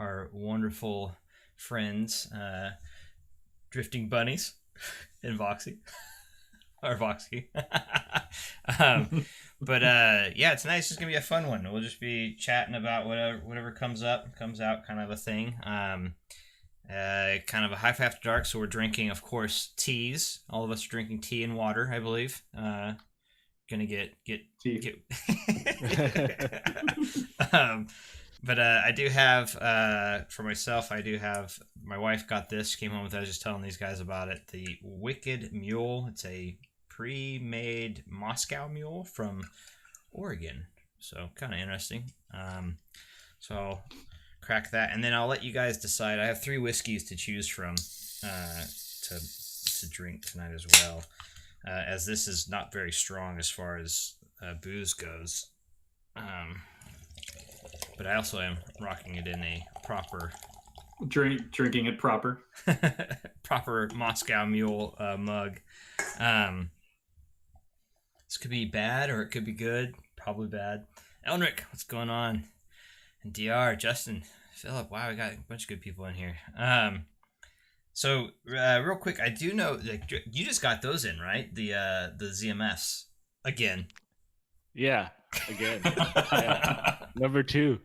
our wonderful friends, DriftingBunnies and Voxy. Or Voxy. But yeah, tonight's just gonna be a fun one. We'll just be chatting about whatever comes out, kind of a thing. Kind of a HiFi after dark. So we're drinking, of course, teas. All of us are drinking tea and water, I believe. Gonna get tea. But I do have for myself. I do have my wife got this. Came home with. I was just telling these guys about it. The Wicked Mule. It's a pre-made Moscow Mule from Oregon, so kind of interesting. So I'll crack that, and then I'll let you guys decide. I have 3 whiskeys to choose from to drink tonight as well, as this is not very strong as far as booze goes. But I also am rocking it in a proper drinking it proper proper Moscow Mule mug. This could be bad or it could be good. Probably bad. Elric, what's going on? And DR, Justin, Philip. Wow, we got a bunch of good people in here. So real quick, I do know that you just got those in, right? The ZMFs again. Yeah, again. Yeah. Number 2.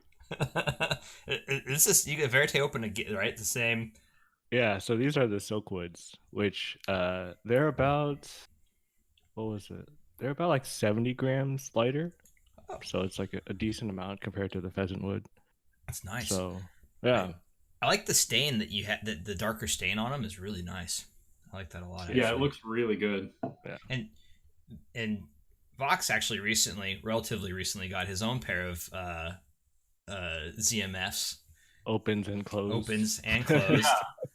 This is you get Verite open again, right? The same. Yeah. So these are the Silkwoods, which they're about. What was it? They're about like 70 grams lighter. Oh. So it's like a decent amount compared to the pheasant wood. That's nice. So yeah, I like the stain that you had. The darker stain on them is really nice. I like that a lot. Actually. Yeah, it looks really good. Yeah. And Vox actually relatively recently got his own pair of ZMFs. Opens and closed.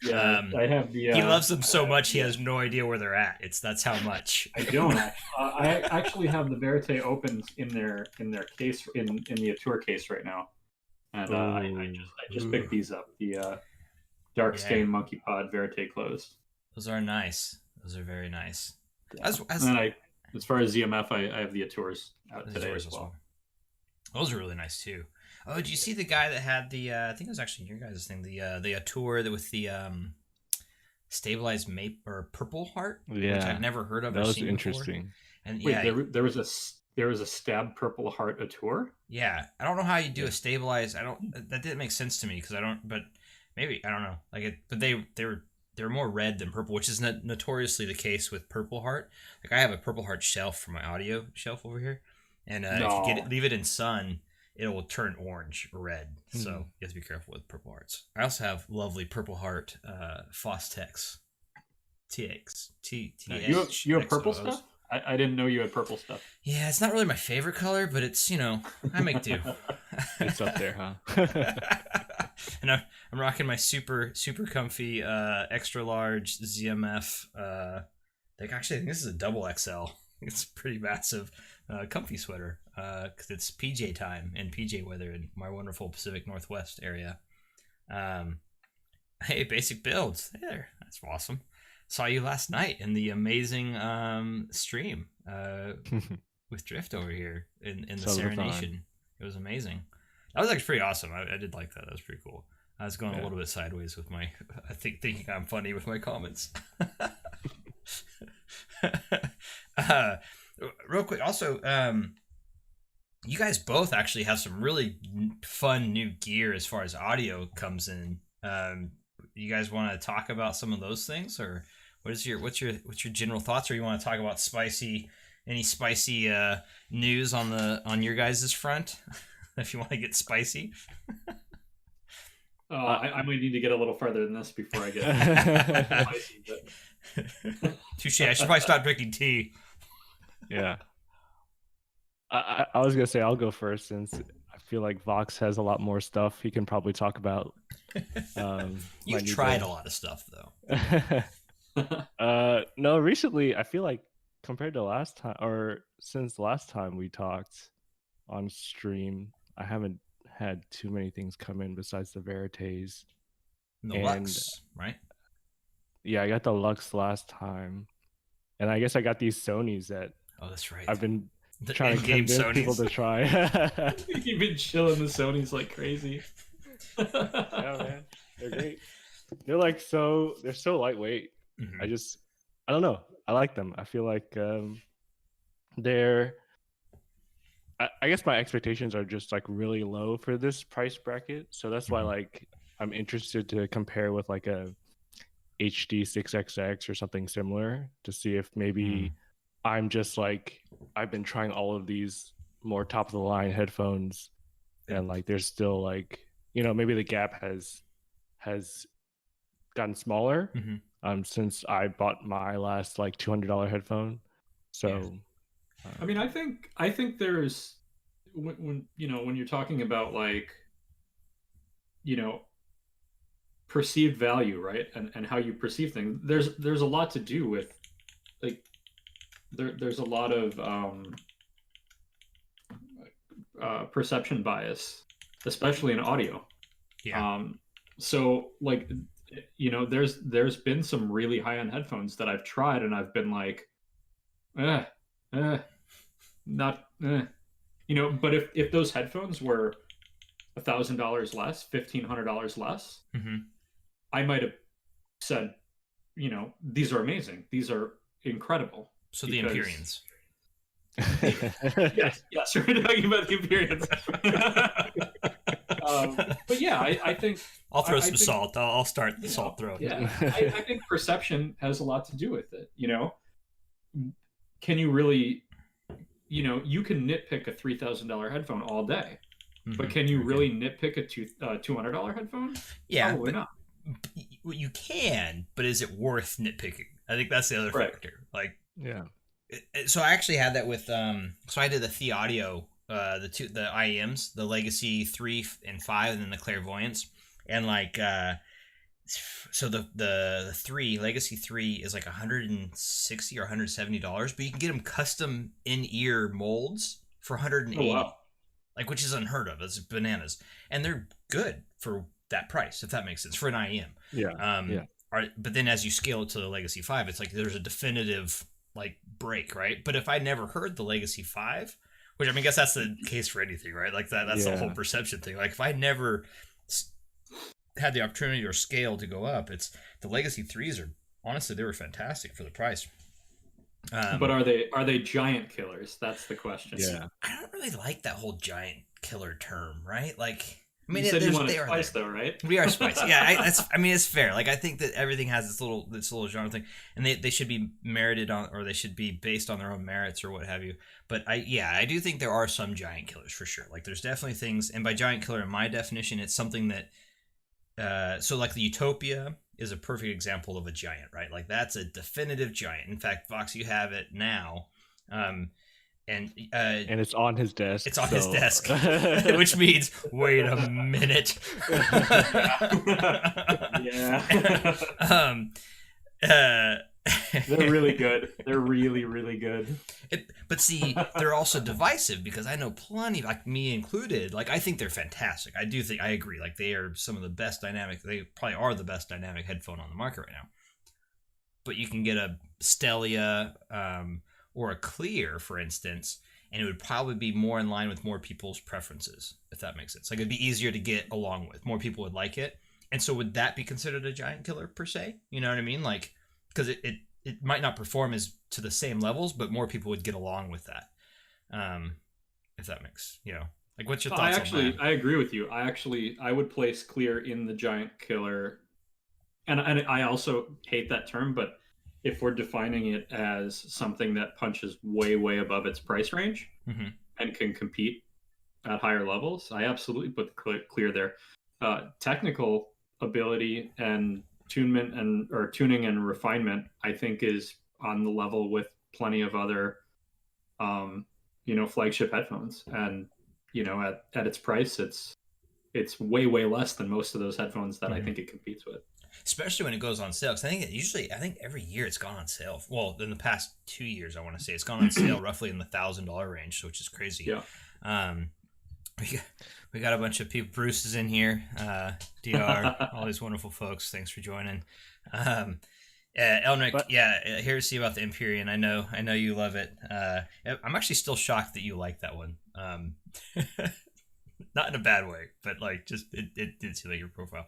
Yeah, I have the. He loves them so much he has no idea where they're at. That's how much. I don't. I actually have the Verite opens in their case in the Atour case right now, and I just picked these up. The Dark Stain Monkey Pod Verite closed. Those are nice. Those are very nice. Yeah. As far as ZMF, I have the Atours out today as well. Those are really nice too. Oh, did you see the guy that had the? I think it was actually your guys' thing. The Atour with the stabilized or purple heart. Yeah, which I've never heard of. That was interesting. Before. And wait, yeah, there was a stab purple heart Atour. Yeah, I don't know how you do a stabilized. That didn't make sense to me because I don't. But maybe I don't know. But they were more red than purple, which is notoriously the case with Purple Heart. Like I have a Purple Heart shelf for my audio shelf over here, and if you leave it in sun, it will turn orange or red. So you have to be careful with Purple Hearts. I also have lovely Purple Heart Fostex TX. You have purple stuff? I didn't know you had purple stuff. Yeah, it's not really my favorite color, but it's, I make do. It's up there, huh? And I'm rocking my super comfy extra large ZMF. Actually, I think this is a double XL. It's pretty massive, comfy sweater. Because it's PJ time and PJ weather in my wonderful Pacific Northwest area. Hey, basic builds. There, that's awesome. Saw you last night in the amazing stream with Drift over here in the Serenation. It was amazing. That was actually pretty awesome. I did like that. That was pretty cool. I was going a little bit sideways with my, thinking I'm funny with my comments. Real quick, also, you guys both actually have some really fun new gear as far as audio comes in. You guys want to talk about some of those things, or what's your general thoughts, or you want to talk about any spicy news on your guys' front? If you want to get spicy. I might need to get a little further than this before I get spicy. But... Touche. I should probably stop drinking tea. Yeah. I was going to say I'll go first since I feel like Vox has a lot more stuff he can probably talk about. You've tried a lot of stuff, though. No, recently I feel like compared to last time, or since the last time we talked on stream, I haven't had too many things come in besides the Verites. The Lux, right? Yeah, I got the Lux last time. And I guess I got these Sonys that that's right. I've been trying to convince Sonys. people to try. You've been chilling the Sonys like crazy. Yeah, they're they're so lightweight. Mm-hmm. I don't know. I like them. I feel like they're. I guess my expectations are just like really low for this price bracket, so that's why like I'm interested to compare with like a HD 6XX or something similar to see if maybe I'm just like I've been trying all of these more top of the line headphones, and like there's still like maybe the gap has gotten smaller since I bought my last like $200 headphone. So I mean, I think there's when when you're talking about like perceived value, right, and how you perceive things, there's a lot to do with like there's a lot of perception bias, especially in audio. So like there's been some really high-end headphones that I've tried and I've been like not but if those headphones were $1,000 less, $1,500 less, I might have said these are amazing, these are incredible. So the Empyreans. yes, we're talking about the Empyreans. But yeah, I think I'll throw some salt. I'll start the salt throw. Yeah, I think perception has a lot to do with it. Can you really, you can nitpick a $3,000 headphone all day, but can you really nitpick a $200 headphone? Yeah, probably not. You can, but is it worth nitpicking? I think that's the other factor. Like, yeah. So I actually had that with so I did the The-Audio, the IEMs, the Legacy 3 and 5, and then the Clairvoyance, and like so the Legacy 3 is like $160 or $170, but you can get them custom in-ear molds for $180. Oh, wow. Like, which is unheard of. It's bananas, and they're good for that price, if that makes sense, for an IEM. Yeah. But then as you scale it to the Legacy 5, it's like there's a definitive like break, right? But if I never heard the Legacy 5, which I mean, I guess that's the case for anything, right? Like that's the whole perception thing. Like if I never had the opportunity or scale to go up, it's the Legacy 3s are honestly, they were fantastic for the price. But are they giant killers? That's the question. Yeah, I don't really like that whole giant killer term, right? Like, I mean, you said you wanted spice, though, right? We are spicy. Yeah, I mean, it's fair. Like, I think that everything has this little genre thing, and they should be merited on, or they should be based on their own merits or what have you. But I do think there are some giant killers for sure. Like, there's definitely things, and by giant killer, in my definition, it's something that, so like the Utopia is a perfect example of a giant, right? Like, that's a definitive giant. In fact, Vox, you have it now. And it's on his desk. It's on his desk, which means wait a minute. They're really good. They're really, really good. But see, they're also divisive because I know plenty, like me included. Like I think they're fantastic. I agree. Like they are some of the best dynamic. They probably are the best dynamic headphone on the market right now. But you can get a Stellia. Or a Clear, for instance, and it would probably be more in line with more people's preferences, if that makes sense. Like it'd be easier to get along with. More people would like it. And so would that be considered a giant killer per se? You know what I mean? Like, because it might not perform as to the same levels, but more people would get along with that. If that makes, like what's your thoughts on that? I agree with you. I would place Clear in the giant killer. And I also hate that term, but if we're defining it as something that punches way, way above its price range and can compete at higher levels, I absolutely put the Clear there. Technical ability and tuning and refinement, I think, is on the level with plenty of other, flagship headphones. And, at its price, it's way, way less than most of those headphones that I think it competes with. Especially when it goes on sale, because I think every year it's gone on sale. Well, in the past 2 years, I want to say it's gone on sale roughly in the $1,000 range, which is crazy. Yeah. We got a bunch of people. Bruce is in here. DR, all these wonderful folks. Thanks for joining. Elnick, here to see about the Empyrean. I know you love it. I'm actually still shocked that you like that one. Not in a bad way, but like just it did seem like your profile.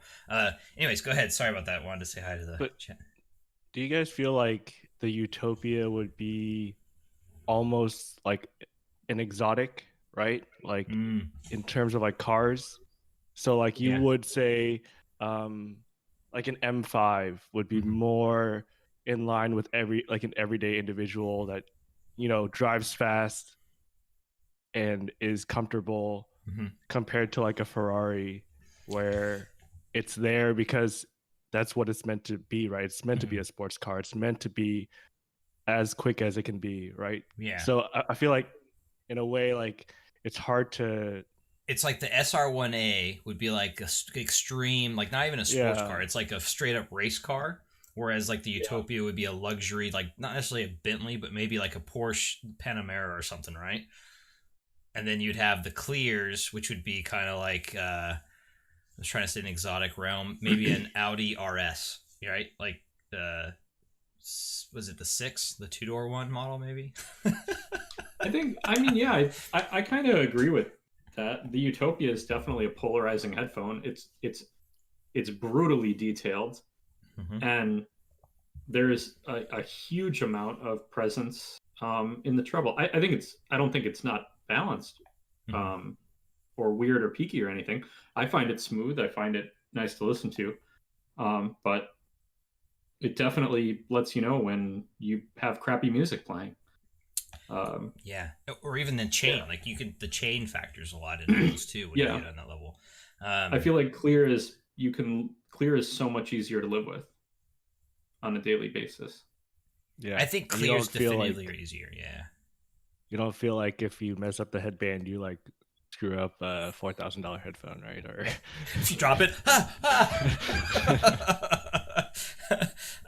Anyways, go ahead. Sorry about that. Wanted to say hi to the But chat. do you guys feel like the Utopia would be almost like an exotic, right? Like in terms of like cars. So like you would say like an M5 would be more in line with an everyday individual that, you know, drives fast and is comfortable compared to like a Ferrari where it's there because that's what it's meant to be, right? It's meant to be a sports car. It's meant to be as quick as it can be, right? Yeah. So I feel like in a way, like it's hard to. It's like the SR1A would be like a extreme, like not even a sports car. It's like a straight up race car. Whereas like the Utopia would be a luxury, like not necessarily a Bentley, but maybe like a Porsche Panamera or something, right? And then you'd have the Clears, which would be kind of like I was trying to say an exotic realm, maybe an Audi RS, right? Like was it the 6, the 2-door one model, maybe? I kind of agree with that. The Utopia is definitely a polarizing headphone. It's brutally detailed, and there's a huge amount of presence in the treble. I don't think it's not balanced or weird or peaky or anything. I find it smooth. I find it nice to listen to, but it definitely lets you know when you have crappy music playing. Or even the chain. Like the chain factors a lot in those too when you get on that level. I feel like clear is so much easier to live with on a daily basis. Yeah, I think clear is definitively easier. Yeah, you don't feel like if you mess up the headband, you like screw up a $4,000 headphone, right? Or if you drop it,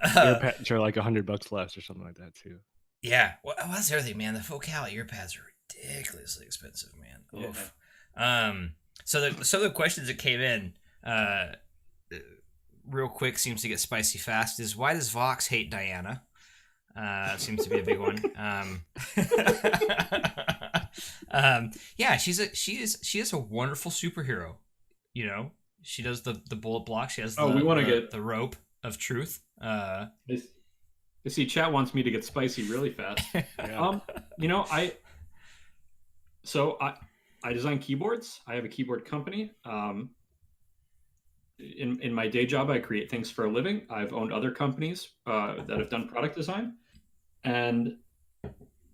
earpads are like $100 less or something like that too. Yeah, well, that's the other thing, man. The Focal earpads are ridiculously expensive, man. Oof. So the questions that came in, real quick, seems to get spicy fast. Is why does Vox hate Diana? Seems to be a big one. Yeah, she is a wonderful superhero. You know, she does the bullet block. She has the rope of truth. You see, chat wants me to get spicy really fast. You know, I design keyboards. I have a keyboard company. In my day job, I create things for a living. I've owned other companies that have done product design, and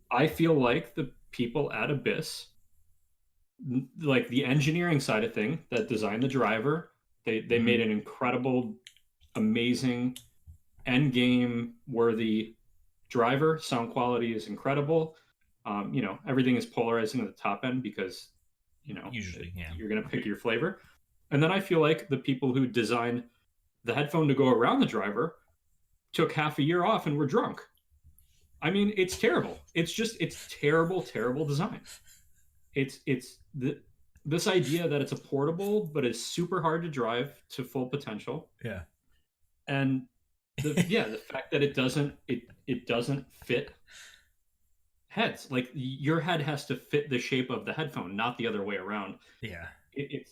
I feel like the people at Abyss, like the engineering side of thing, that designed the driver, they made an incredible, amazing, end game worthy driver. Sound quality is incredible. You know, everything is polarizing at the top end because, you know, usually you're going to pick your flavor. And then I feel like the people who designed the headphone to go around the driver took half a year off and were drunk. I mean, it's terrible. It's terrible, terrible design. This idea that it's a portable, but it's super hard to drive to full potential. Yeah. And the fact that it doesn't fit heads. Like your head has to fit the shape of the headphone, not the other way around. Yeah. It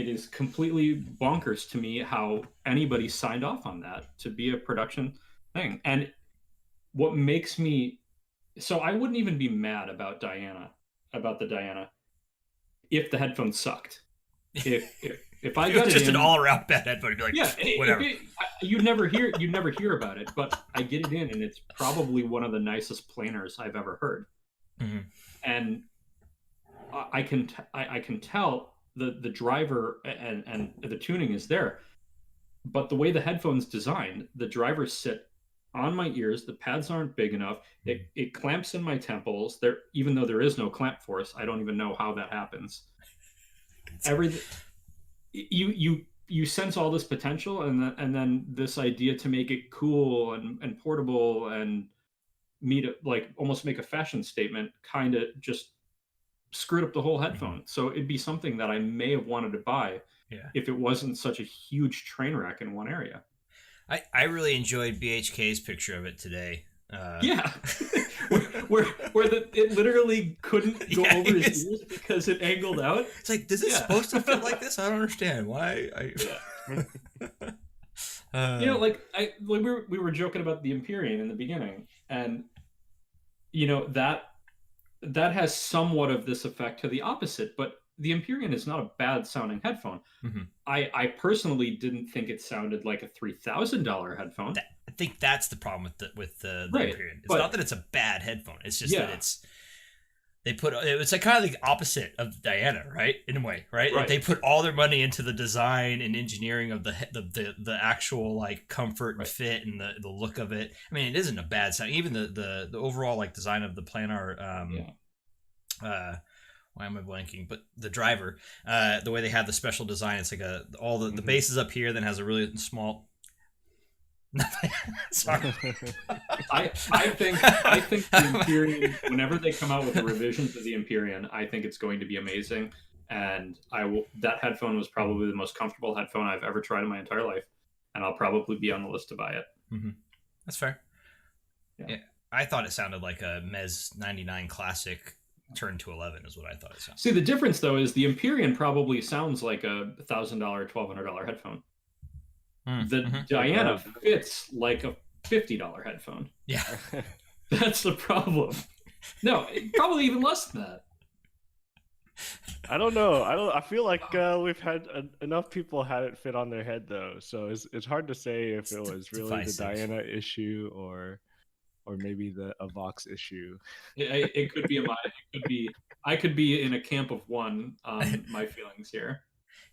is completely bonkers to me how anybody signed off on that to be a production thing. And what makes me so I wouldn't even be mad about the Diana, if the headphone sucked. If I got just an all-around bad headphone, you'd be like, whatever. You'd never hear about it, but I get it in, and it's probably one of the nicest planers I've ever heard. And I can tell the driver and the tuning is there, but the way the headphone's designed, the drivers sit on my ears. The pads aren't big enough. It clamps in my temples. There, even though there is no clamp force, I don't even know how that happens. Everything. You sense all this potential, and then this idea to make it cool and portable and almost make a fashion statement kind of just screwed up the whole headphone. So it'd be something that I may have wanted to buy if it wasn't such a huge train wreck in one area. I really enjoyed BHK's picture of it today. it literally couldn't go Yeah, over his ears because it angled out. It's like, is it supposed to fit like this? I don't understand why. Like we were joking about the Empyrean in the beginning, and that has somewhat of this effect to the opposite, but the Empyrean is not a bad sounding headphone. Mm-hmm. I personally didn't think it sounded like a $3,000 headphone. I think that's the problem with the Right, Empyrean. It's not that it's a bad headphone. It's just that it's like kind of the opposite of the Diana, right? In a way, right? Like they put all their money into the design and engineering of the actual like comfort and fit and the look of it. I mean, it isn't a bad sound. Even the overall like design of the planar. Why am I blanking? But the driver, the way they have the special design, it's like the base is up here, then has a really small. Sorry. I think the Empyrean, whenever they come out with the revisions of the Empyrean, I think it's going to be amazing. And that headphone was probably the most comfortable headphone I've ever tried in my entire life, and I'll probably be on the list to buy it. Mm-hmm. That's fair. Yeah, I thought it sounded like a Mez 99 Classic turned to 11 is what I thought it sounded. See, the difference though is the Empyrean probably sounds like a $1,000, $1,200 headphone. The Diana fits like a $50 headphone. Yeah. That's the problem. No, probably even less than that. I don't know. I feel like we've had enough people had it fit on their head though, so it's hard to say if it was really the Diana issue or maybe a Vox issue. It could be I could be in a camp of one on my feelings here.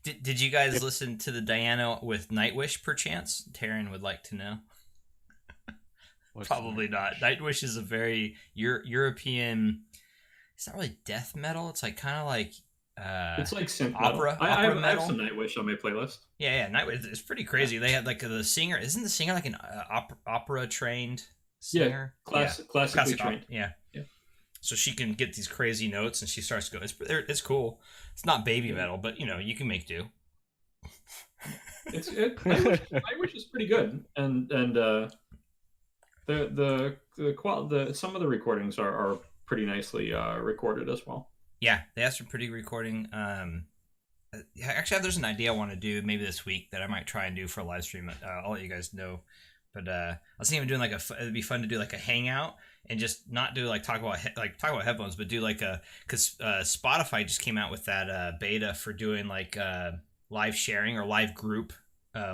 Did you guys listen to the Diana with Nightwish perchance? Taryn would like to know. Probably not. Nightwish is a very European. It's not really death metal. It's like kind of like. It's like synth opera. Metal. I have metal. some Nightwish on my playlist. Yeah, Nightwish. It's pretty crazy. They have like the singer. Isn't the singer like an opera trained singer? Yeah, classically trained. Yeah. So she can get these crazy notes, and she starts to go. It's cool. It's not baby metal, but you can make do. Nightwish is pretty good, and the some of the recordings are pretty nicely recorded as well. Yeah, they have some pretty recording. Actually, there's an idea I want to do maybe this week that I might try and do for a live stream. I'll let you guys know. But I was thinking of doing it'd be fun to do like a hangout and just not do talk about headphones, but do because Spotify just came out with that beta for doing live sharing or live group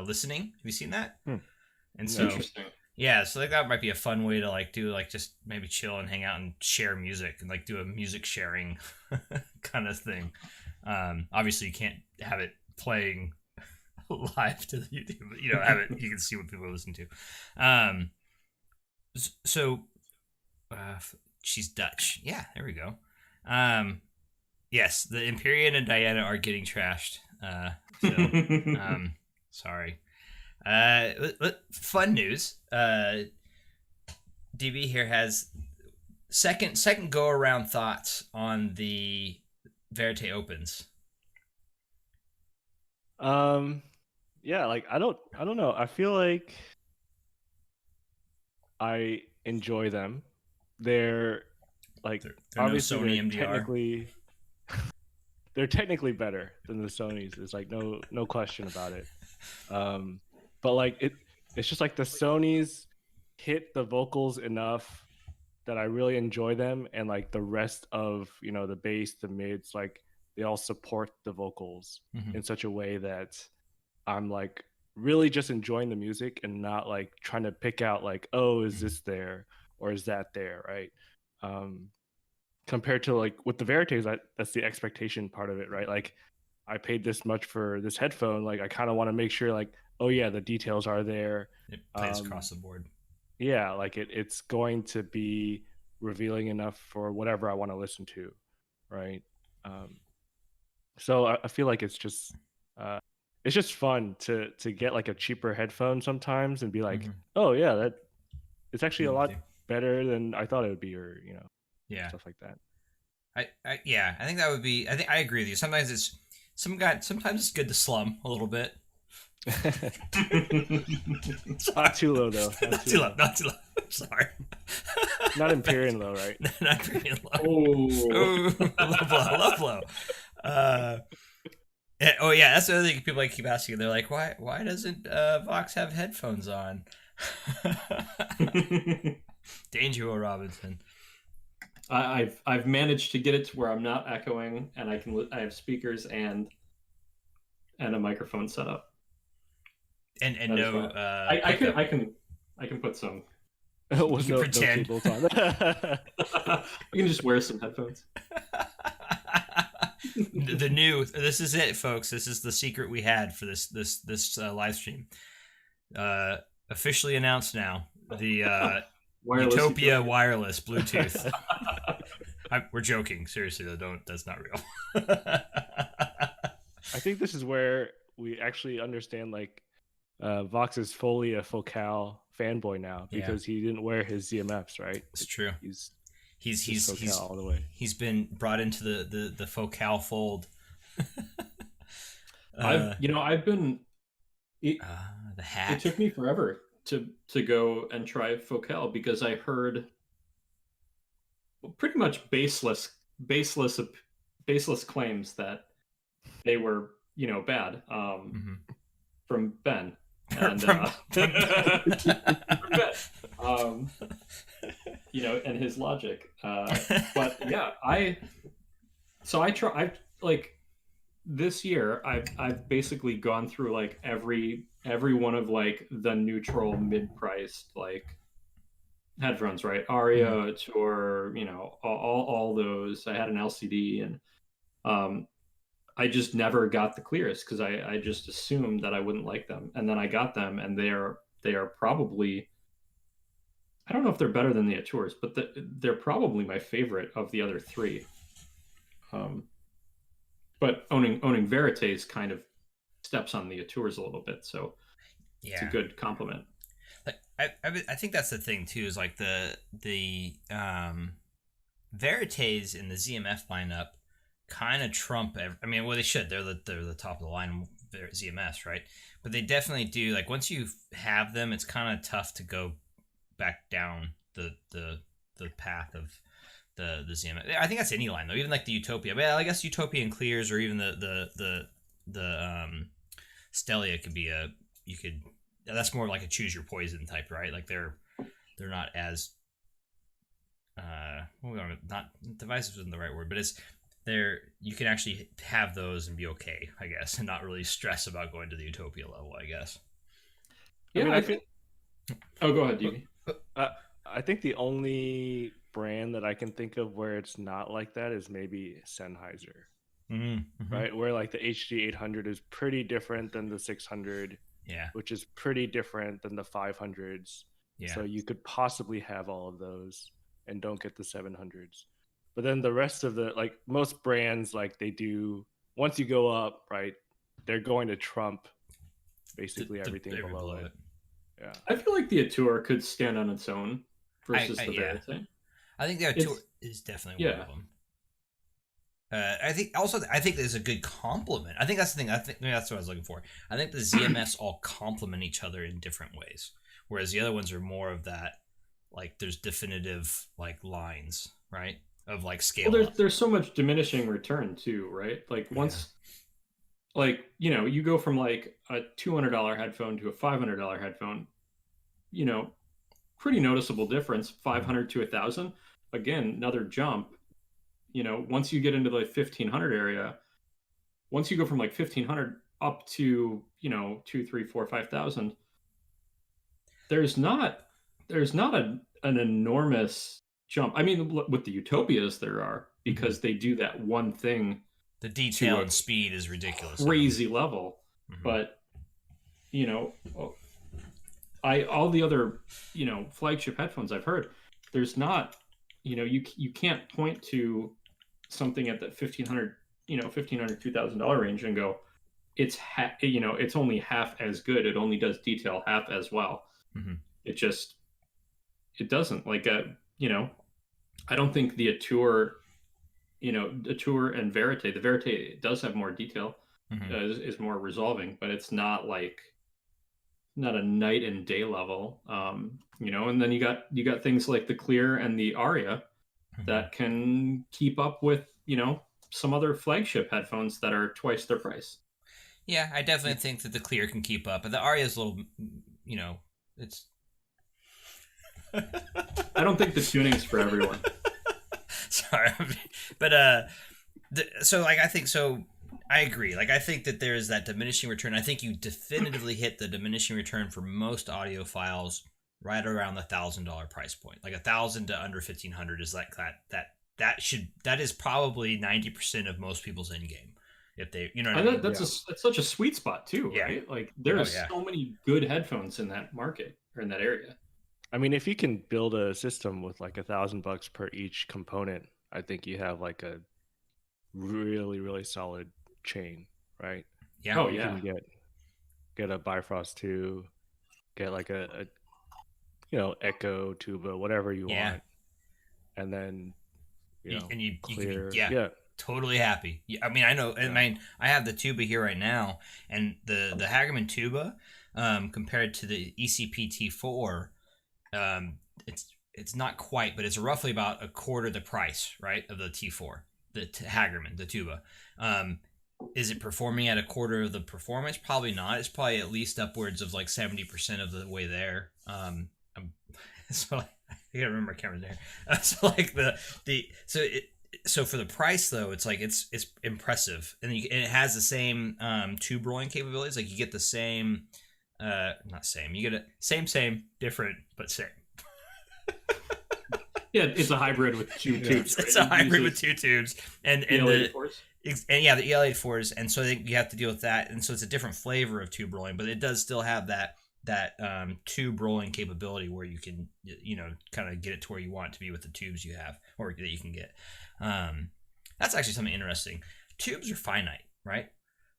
listening. Have you seen that? And so interesting. Yeah, so that might be a fun way to do just maybe chill and hang out and share music and do a music sharing kind of thing. Obviously, you can't have it playing live to the YouTube, but have it. You can see what people are listening to. So, she's Dutch. Yeah, there we go. Yes, the Empyrean and Diana are getting trashed. Sorry. Fun news. DB here has second go around thoughts on the Verite Opens. Yeah, I don't know. I feel like I enjoy them. They're obviously no Sony MDR. They're technically better than the Sonys. There's no question about it. But it's just the Sonys hit the vocals enough that I really enjoy them, and the rest of the bass, the mids, they all support the vocals in such a way that I'm really just enjoying the music and not trying to pick out oh, is this there or is that there, right? Compared to with the Verites, that's the expectation part of it, right? I paid this much for this headphone, I kind of want to make sure oh yeah, the details are there. It plays across the board. Yeah, it's going to be revealing enough for whatever I want to listen to, right? So I feel like it's just fun to get a cheaper headphone sometimes and be oh yeah, that it's actually a lot better than I thought it would be, or stuff like that. I think that would be. I agree with you. Sometimes it's good to slum a little bit, Not too low though. Not too low. Not too low. Sorry. Not Imperial low, right? Not Imperial low. Oh, Low blow. Oh yeah, that's the other thing people keep asking. They're like, why doesn't Vox have headphones on? Danger, Will Robinson. I've managed to get it to where I'm not echoing, and I have speakers and a microphone set up. And no, I can put some. With no cables on. You can just wear some headphones. This is it, folks. This is the secret we had for this live stream. Officially announced now. The Utopia wireless Bluetooth. We're joking. Seriously though, don't. That's not real. I think this is where we actually understand Vox is fully a Focal fanboy now because he didn't wear his ZMFs, right? It's true. He's Focal all the way. He's been brought into the Focal fold. I've been. The hat. It took me forever to go and try Focal because I heard pretty much baseless claims that they were bad from Ben. And from Ben. And his logic. But yeah, I this year I've basically gone through every one of the neutral mid-priced headphones, right? Aria, Tour, all those. I had an LCD, and I just never got the clearest because I just assumed that I wouldn't like them, and then I got them, and they are probably, I don't know if they're better than the Atours, but they're probably my favorite of the other three. But owning Veritas kind of steps on the Atours a little bit, so it's a good compliment. I think that's the thing too, is the Veritas in the ZMF lineup kind of trump. They should. They're the top of the line ZMS, right? But they definitely do. Once you have them, it's kind of tough to go back down the path of the ZMF. I think that's any line though. Even the Utopia. But I guess Utopia and Clears, or even the Stellia could be that's more like a choose your poison type, right? They're not as not divisive isn't the right word, but you can actually have those and be okay, I guess, and not really stress about going to the Utopia level, I guess. Yeah, I think. Oh, go ahead, Dee. I think the only brand that I can think of where it's not like that is maybe Sennheiser, right? Where the HD 800 is pretty different than the 600. Yeah, which is pretty different than the 500s. Yeah. So you could possibly have all of those and don't get the 700s. But then the rest of most brands, they do, once you go up, right, they're going to trump basically everything below it. Yeah. I feel like the Atour could stand on its own versus the Verite. I think the Atour is definitely one of them. I think there's a good complement. I think that's the thing. I think that's what I was looking for. I think the ZMS all complement each other in different ways, whereas the other ones are more of that. There's definitive lines, right? Of scale. Well, there's so much diminishing return too, right? Once, you go from a $200 headphone to a $500 headphone, pretty noticeable difference. 500 to 1,000. Again, another jump. Once you get into the 1,500 area, once you go from 1,500 up to 2, 3, 4, 5,000, there's not an enormous jump. With the Utopias there are, because they do that one thing. The detail and speed is ridiculous. Crazy level, but all the other flagship headphones I've heard, there's not. You can't point to something at that $1,500, $2,000 range and go, it's only half as good. It only does detail half as well. It doesn't. I don't think the Atour, Atour and Verite. The Verite does have more detail, is more resolving, but it's not like not a night and day level. And then you got things like the Clear and the Aria that can keep up with some other flagship headphones that are twice their price. Yeah, I definitely think that the Clear can keep up, but the Aria is a little, it's. I don't think the tuning's for everyone. Sorry, but so like I think so. I agree. Like I think that there is that diminishing return. I think you definitively hit the diminishing return for most audiophiles right around the $1,000 price point. Like 1,000 to under 1,500 is like that is probably 90% of most people's end game. If they, what I mean? That's such a sweet spot too, Yeah. right? Like there's so many good headphones in that market or in that area. I mean, if you can build a system with like $1,000 per each component, I think you have like a really, really solid chain, right? Yeah. Oh you yeah. can get a Bifrost 2, get like a Echo tuba, whatever you want, and then Clear. You can totally happy. I mean, I know. I mean, I have the tuba here right now, and the Hagerman tuba, compared to the ECP T4, it's not quite, but it's roughly about a quarter the price, right, of the T4, the Hagerman, the tuba. Is it performing at a quarter of the performance? Probably not. It's probably at least upwards of like 70% of the way there. So I gotta remember my camera's there. So like so for the price though, it's like it's impressive, and it has the same tube rolling capabilities. Like you get the same, not same. You get a same, different, but same. Yeah, it's a hybrid with two tubes. Right? It's a hybrid with two tubes, and the EL84s, and so you have to deal with that, and so it's a different flavor of tube rolling, but it does still have that tube rolling capability where you can kind of get it to where you want it to be with the tubes you have or that you can get. That's actually something interesting. Tubes are finite, right?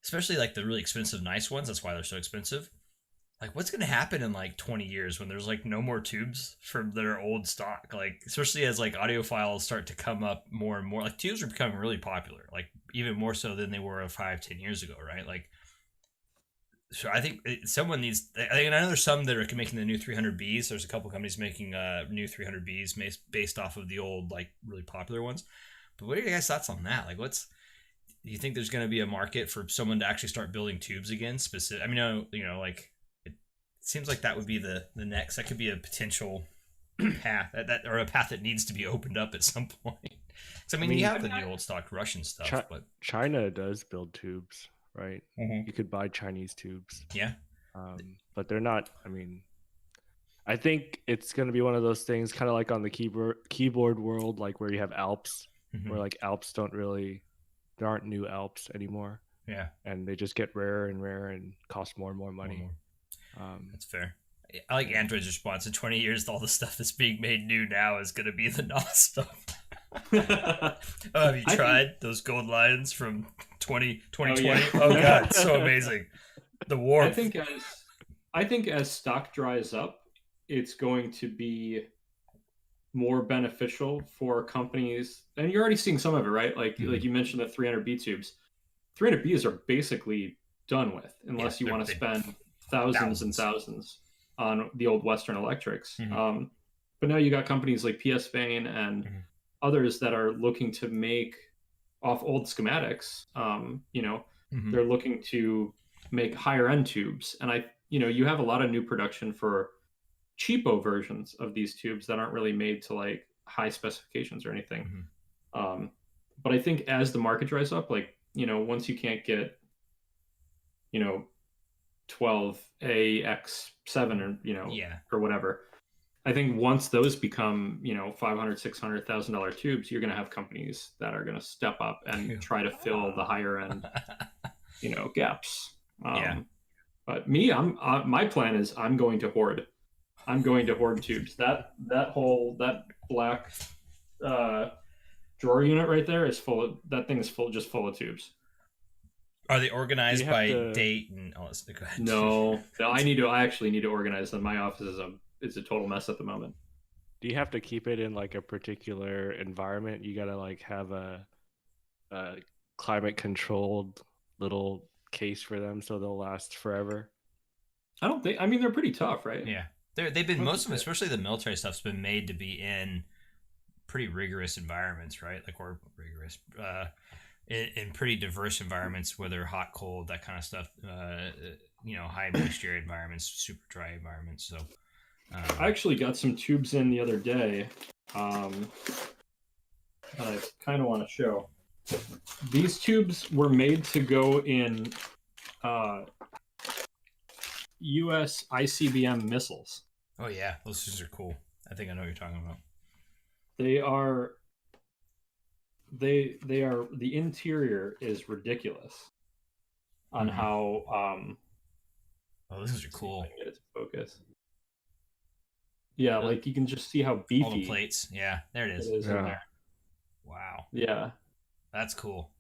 Especially like the really expensive nice ones. That's why they're so expensive. Like what's going to happen in like 20 years when there's like no more tubes from their old stock? Like especially as like audiophiles start to come up more and more, like tubes are becoming really popular, like even more so than they were 5-10 years ago, right? Like, so I think someone needs. I know there's some that are making the new 300Bs. There's a couple companies making new 300Bs based off of the old, like, really popular ones. But what are your guys' thoughts on that? Like, do you think there's going to be a market for someone to actually start building tubes again? Specific. I mean, like it seems like that would be the next. That could be a potential path or a path that needs to be opened up at some point. So I mean you have the new old stock Russian stuff, but China does build tubes. Right, you could buy Chinese tubes. Yeah, but they're not. I mean, I think it's going to be one of those things, kind of like on the keyboard world, like where you have Alps, where like Alps there aren't new Alps anymore. Yeah, and they just get rarer and rarer and cost more and more money. That's fair. I like Android's response. In 20 years, all the stuff that's being made new now is going to be the NOS stuff. Have you tried those gold lions from 2020? Oh god, it's so amazing. The warmth. I think as stock dries up, it's going to be more beneficial for companies, and you're already seeing some of it, right? Like you mentioned the 300B tubes. 300Bs are basically done with, unless you want to spend thousands and thousands on the old Western Electrics. But now you got companies like PS Vane and others that are looking to make off old schematics. They're looking to make higher end tubes, and you have a lot of new production for cheapo versions of these tubes that aren't really made to like high specifications or anything. But I think as the market dries up, like once you can't get 12AX7 or or whatever, I think once those become, $500,000, $600,000 tubes, you're going to have companies that are going to step up and try to fill the higher end, gaps. But me, my plan is I'm going to hoard. I'm going to hoard tubes. That black drawer unit right there is full of. That thing is just full of tubes. Are they organized by date and all this? Go ahead. No, I actually need to organize them. My office is a total mess at the moment. Do you have to keep it in like a particular environment? You gotta like have a climate controlled little case for them so they'll last forever? I don't think. I mean, they're pretty tough, right? Yeah, they've been most of them, especially the military stuff's been made to be in pretty rigorous environments, right? Like or rigorous, in pretty diverse environments, whether hot, cold, that kind of stuff. High moisture environments, super dry environments. So I actually got some tubes in the other day. I kind of want to show. These tubes were made to go in U.S. ICBM missiles. Oh yeah, those things are cool. I think I know what you're talking about. They are. The interior is ridiculous on how. Oh, those are cool. Get it to focus. Yeah, like you can just see how beefy all the plates. Yeah, there it is. It is in there. Wow. Yeah, that's cool.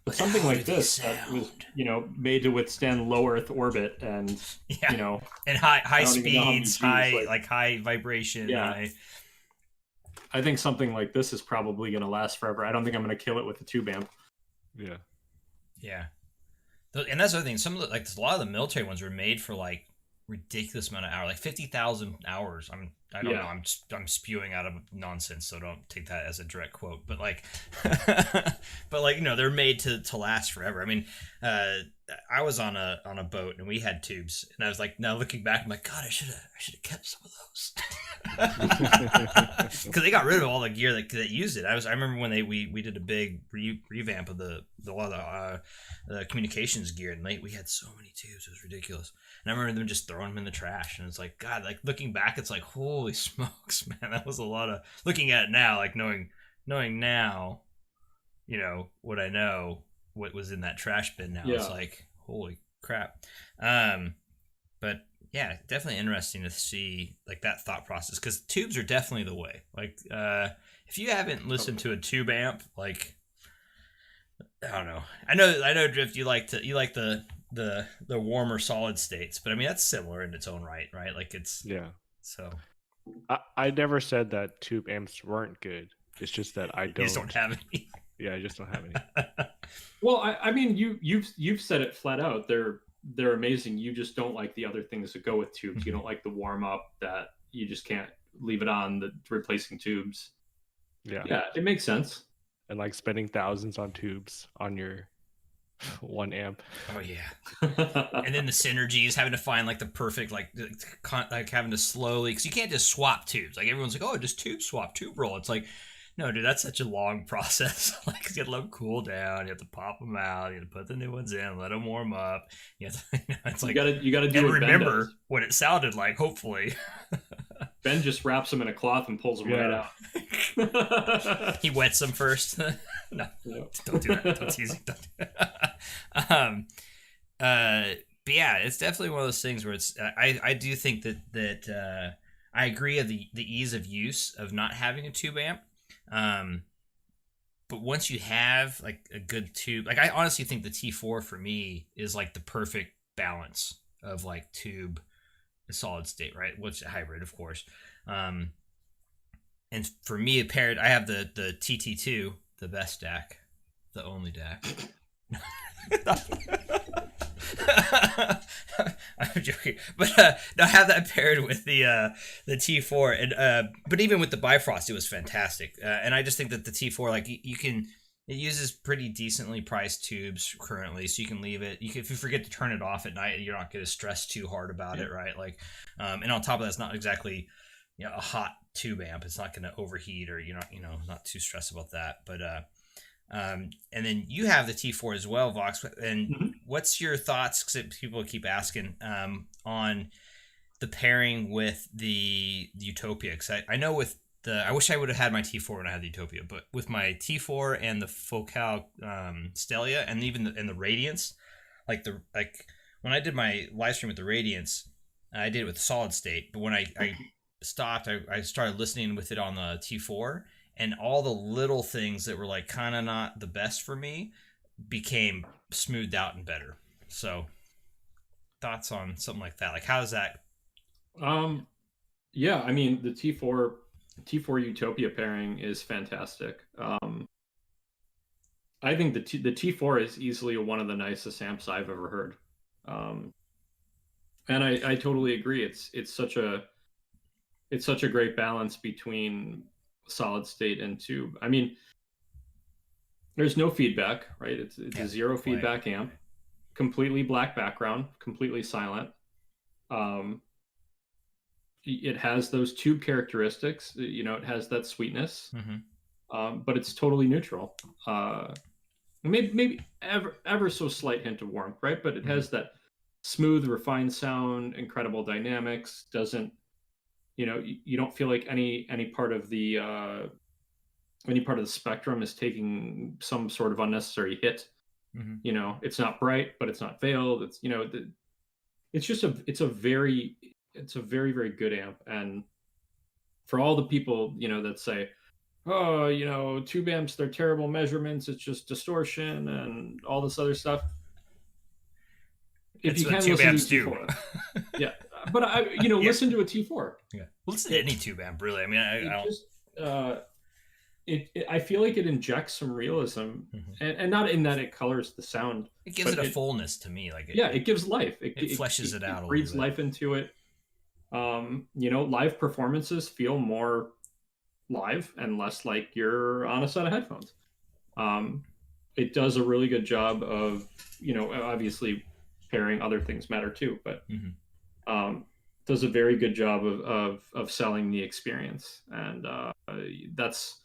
But something like this that was, made to withstand low Earth orbit and and high speeds, high vibration. Yeah. I think something like this is probably going to last forever. I don't think I'm going to kill it with a tube amp. Yeah. Yeah. And that's the other thing. Some of the, a lot of the military ones were made for ridiculous amount of hours, 50,000 hours. I don't know. I'm spewing out of nonsense, so don't take that as a direct quote. But they're made to last forever. I mean, I was on a boat and we had tubes, and I was like, now looking back, I'm like, God, I should have kept some of those because they got rid of all the gear that used it. I remember when we did a big revamp of a lot of the communications gear, and we had so many tubes, it was ridiculous. And I remember them just throwing them in the trash, and it's like, God, looking back, it's like, holy smokes, man, that was a lot of. Looking at it now, knowing now, what I know, what was in that trash bin now, it's like, holy crap. But yeah, definitely interesting to see that thought process, because tubes are definitely the way. If you haven't listened to a tube amp, I don't know. I know, Drift, you like the warmer solid states, but I mean that's similar in its own right? It's so. I never said that tube amps weren't good. It's just that I don't. You just don't have any. Yeah, I just don't have any. Well, I mean, you've said it flat out. They're amazing. You just don't like the other things that go with tubes. You don't like the warm up that you just can't leave it on. The replacing tubes. Yeah, it makes sense. And spending thousands on tubes on your one amp. Oh yeah. And then the synergies, having to find the perfect having to slowly, because you can't just swap tubes. Everyone's like, oh, just tube swap, tube roll. It's like, no, dude, that's such a long process. You have to let them cool down. You have to pop them out. You have to put the new ones in, let them warm up. You have to, it's like you gotta do. And remember what it sounded like. Hopefully, Ben just wraps them in a cloth and pulls them right out. He wets them first. No, don't do that. Don't tease. Don't do that. But yeah, it's definitely one of those things where it's. I do think that I agree of the ease of use of not having a tube amp. But once you have a good tube, I honestly think the T4 for me is the perfect balance of tube, solid state, right? Which hybrid, of course. And for me, I have the TT2, the best DAC, the only DAC. I'm joking, but I have that paired with the T4, and but even with the Bifrost, it was fantastic. And I just think that the T4, it uses pretty decently priced tubes currently, so you can leave it. If you forget to turn it off at night, you're not going to stress too hard about it, right? And on top of that, it's not exactly a hot tube amp. It's not going to overheat, or you're not too stressed about that. But and then you have the T4 as well, Vox. And what's your thoughts? Because people keep asking on the pairing with the Utopia. Because I know with I wish I would have had my T4 when I had the Utopia, but with my T4 and the Focal Stellia, and even the Radiance, when I did my live stream with the Radiance, I did it with solid state. But when I stopped, I started listening with it on the T4. And all the little things that were kind of not the best for me became smoothed out and better. So, thoughts on something like that? How does that? Yeah, I mean the T4 Utopia pairing is fantastic. I think the T4 is easily one of the nicest amps I've ever heard. And I totally agree. It's such a great balance between solid state and tube. I mean, there's no feedback, right? It's Yeah, a zero quiet. feedback amp, completely black background, completely silent. Um, it has those tube characteristics. You know, it has that sweetness, but it's totally neutral. Maybe ever so slight hint of warmth, right? But it has that smooth, refined sound, incredible dynamics. Doesn't, you know, you don't feel like any part of the spectrum is taking some sort of unnecessary hit. You know, it's not bright, but it's not veiled. It's, you know, it's just it's a very very good amp. And for all the people, you know, that say, oh, you know, tube amps, they're terrible measurements, it's just distortion and all this other stuff. If It's you what can tube listen amps to a do. T4, yeah, but you know, listen to a T4. Yeah, listen to any tube amp, really. I mean, I don't. Just, I feel like it injects some realism, and not in that it colors the sound. It gives it a fullness to me. Like it gives life. It fleshes it out. It breathes life into it. You know, live performances feel more live and less like you're on a set of headphones. It does a really good job of, you know, obviously pairing, other things matter too, but does a very good job of selling the experience. And that's,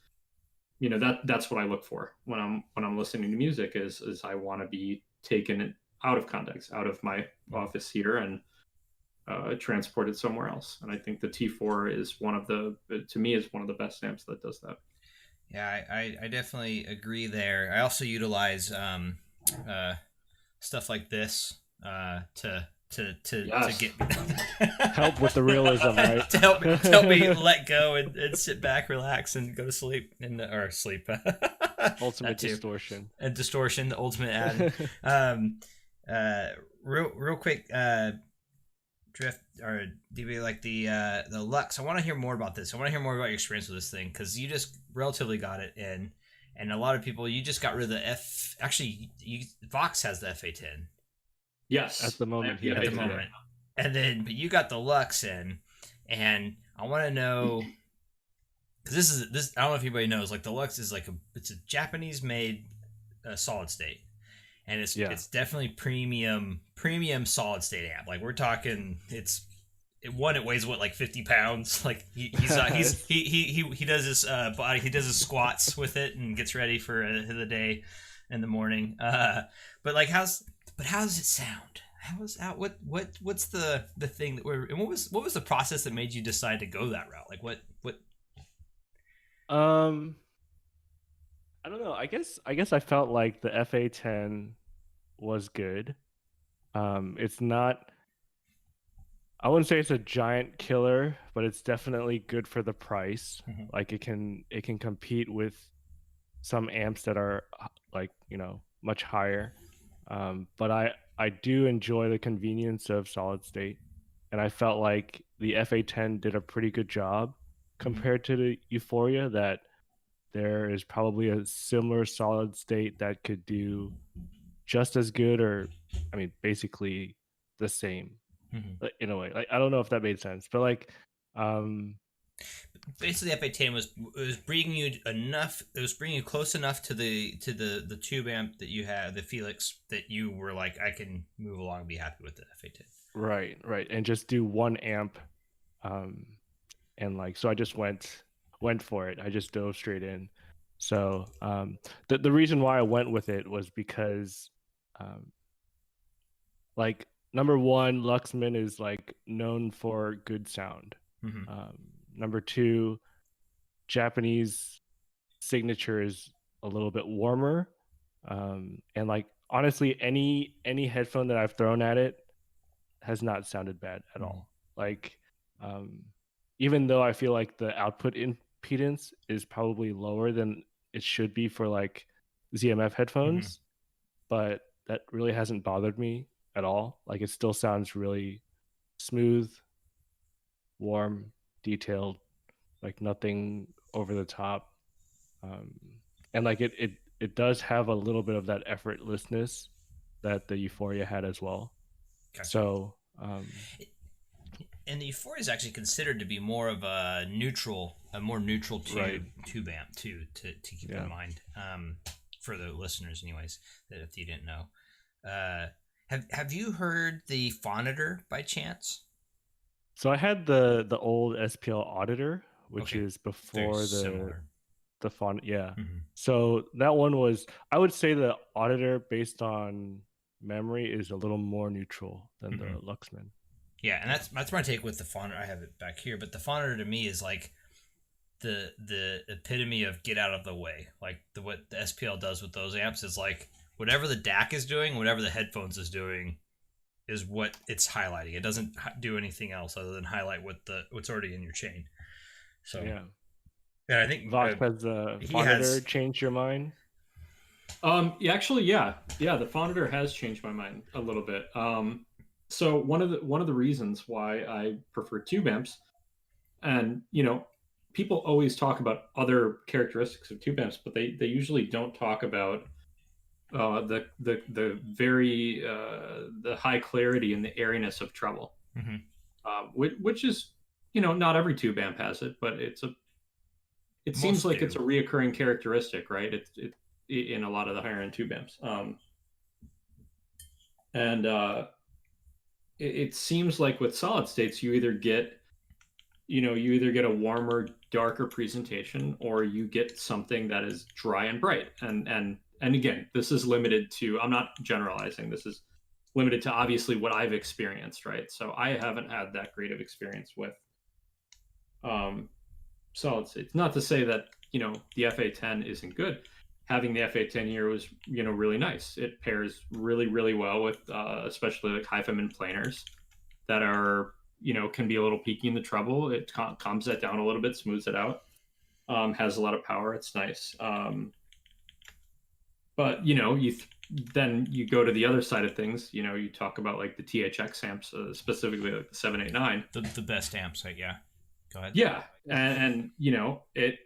you know, that's what I look for when I'm listening to music is I want to be taken out of context, out of my office here, and transported somewhere else. And I think the T4 is to me is one of the best amps that does that. Yeah, I definitely agree there. I also utilize stuff like this to get help with the realism, right? to help me let go and sit back, relax, and go to sleep or sleep. Ultimate distortion. And distortion, the ultimate add. Real quick, Drift or DB, like the Lux. I want to hear more about this. I want to hear more about your experience with this thing, because you just relatively got it in, and a lot of people, you just got rid of the F. Actually, Vox has the FA10. Yes, at the moment. Yeah, at the moment. And then, but you got the Lux in, and I want to know, because this. I don't know if anybody knows. Like the Lux is like it's a Japanese made solid state, and it's definitely premium solid state amp. Like we're talking, it weighs what, like 50 pounds. Like he does his body, he does his squats with it and gets ready for the day in the morning. But how's it sound? What's the thing that and what was the process that made you decide to go that route? Like what I don't know. I guess I felt like the FA10 was good. It's not, I wouldn't say it's a giant killer, but it's definitely good for the price. Like it can compete with some amps that are like, you know, much higher. But I do enjoy the convenience of solid state, and I felt like the FA10 did a pretty good job compared to the Euphoria. That there is probably a similar solid state that could do just as good, or I mean, basically the same in a way. Like I don't know if that made sense, but like, basically, FA10 was bringing you enough. It was bringing you close enough to the tube amp that you had, the Felix, that you were like, I can move along and be happy with the FA10. Right, and just do one amp, and like, so I just went for it. I just dove straight in. So the reason why I went with it was because, like, number one, Luxman is like known for good sound. Number two, Japanese signature is a little bit warmer, and like honestly, any headphone that I've thrown at it has not sounded bad at all. Like, even though I feel like the output impedance is probably lower than it should be for like ZMF headphones, but that really hasn't bothered me at all. Like it still sounds really smooth, warm, detailed, like nothing over the top. And like it it does have a little bit of that effortlessness that the Euphoria had as well. Gotcha. So, and the Euphoria is actually considered to be more of a more neutral tube amp too, to keep in mind, for the listeners, anyways, that if you didn't know. Have you heard the Phonitor by chance? So I had the old SPL Auditor, which is before the font. Yeah. Mm-hmm. So that one was, I would say the Auditor, based on memory, is a little more neutral than the Luxman. Yeah, and that's my take with the Phonitor. I have it back here, but the Phonitor to me is like the epitome of get out of the way. Like what the SPL does with those amps is like whatever the DAC is doing, whatever the headphones is doing, is what it's highlighting. It doesn't do anything else other than highlight what's already in your chain. So yeah, I think Vox has the Phonitor changed your mind. Actually, yeah, the Phonitor has changed my mind a little bit. So one of the reasons why I prefer tube amps, and people always talk about other characteristics of tube amps, but they usually don't talk about the very the high clarity and the airiness of treble, which is not every tube amp has it, but it seems like it's a reoccurring characteristic, right? It in a lot of the higher end tube amps, and it seems like with solid states you either get a warmer, darker presentation, or you get something that is dry and bright. And again, this is limited to, I'm not generalizing, this is limited to obviously what I've experienced, right? So I haven't had that great of experience with solid states. Not to say that the FA10 isn't good. Having the FA10 here was really nice. It pairs really, really well with especially like HiFi planars that are can be a little peaky in the treble. It calms that down a little bit, smooths it out. Has a lot of power. It's nice. But then you go to the other side of things. You talk about like the THX amps, specifically like the 789. The best amps, right? Yeah. Go ahead. Yeah, and it,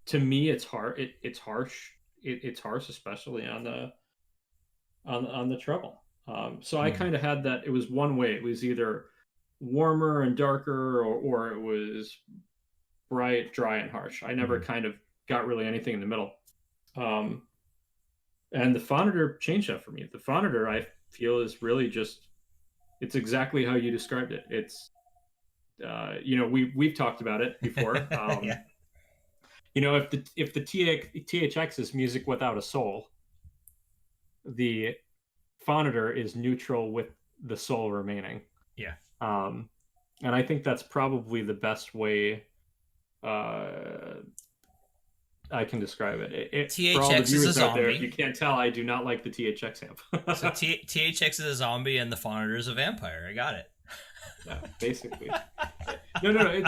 to me, it's hard. It's harsh. It's harsh, especially on the treble. So I kind of had that. It was one way. It was either warmer and darker, or it was bright, dry, and harsh. I never kind of got really anything in the middle. And the Phonitor changed that for me. The Phonitor, I feel, is really just, it's exactly how you described it. It's we've talked about it before. Yeah. If the THX is music without a soul, the Phonitor is neutral with the soul remaining. Yeah. And I think that's probably the best way I can describe it. THX is a zombie. If you can't tell, I do not like the THX amp. So THX is a zombie and the Phonitor is a vampire. I got it. Yeah, basically. No.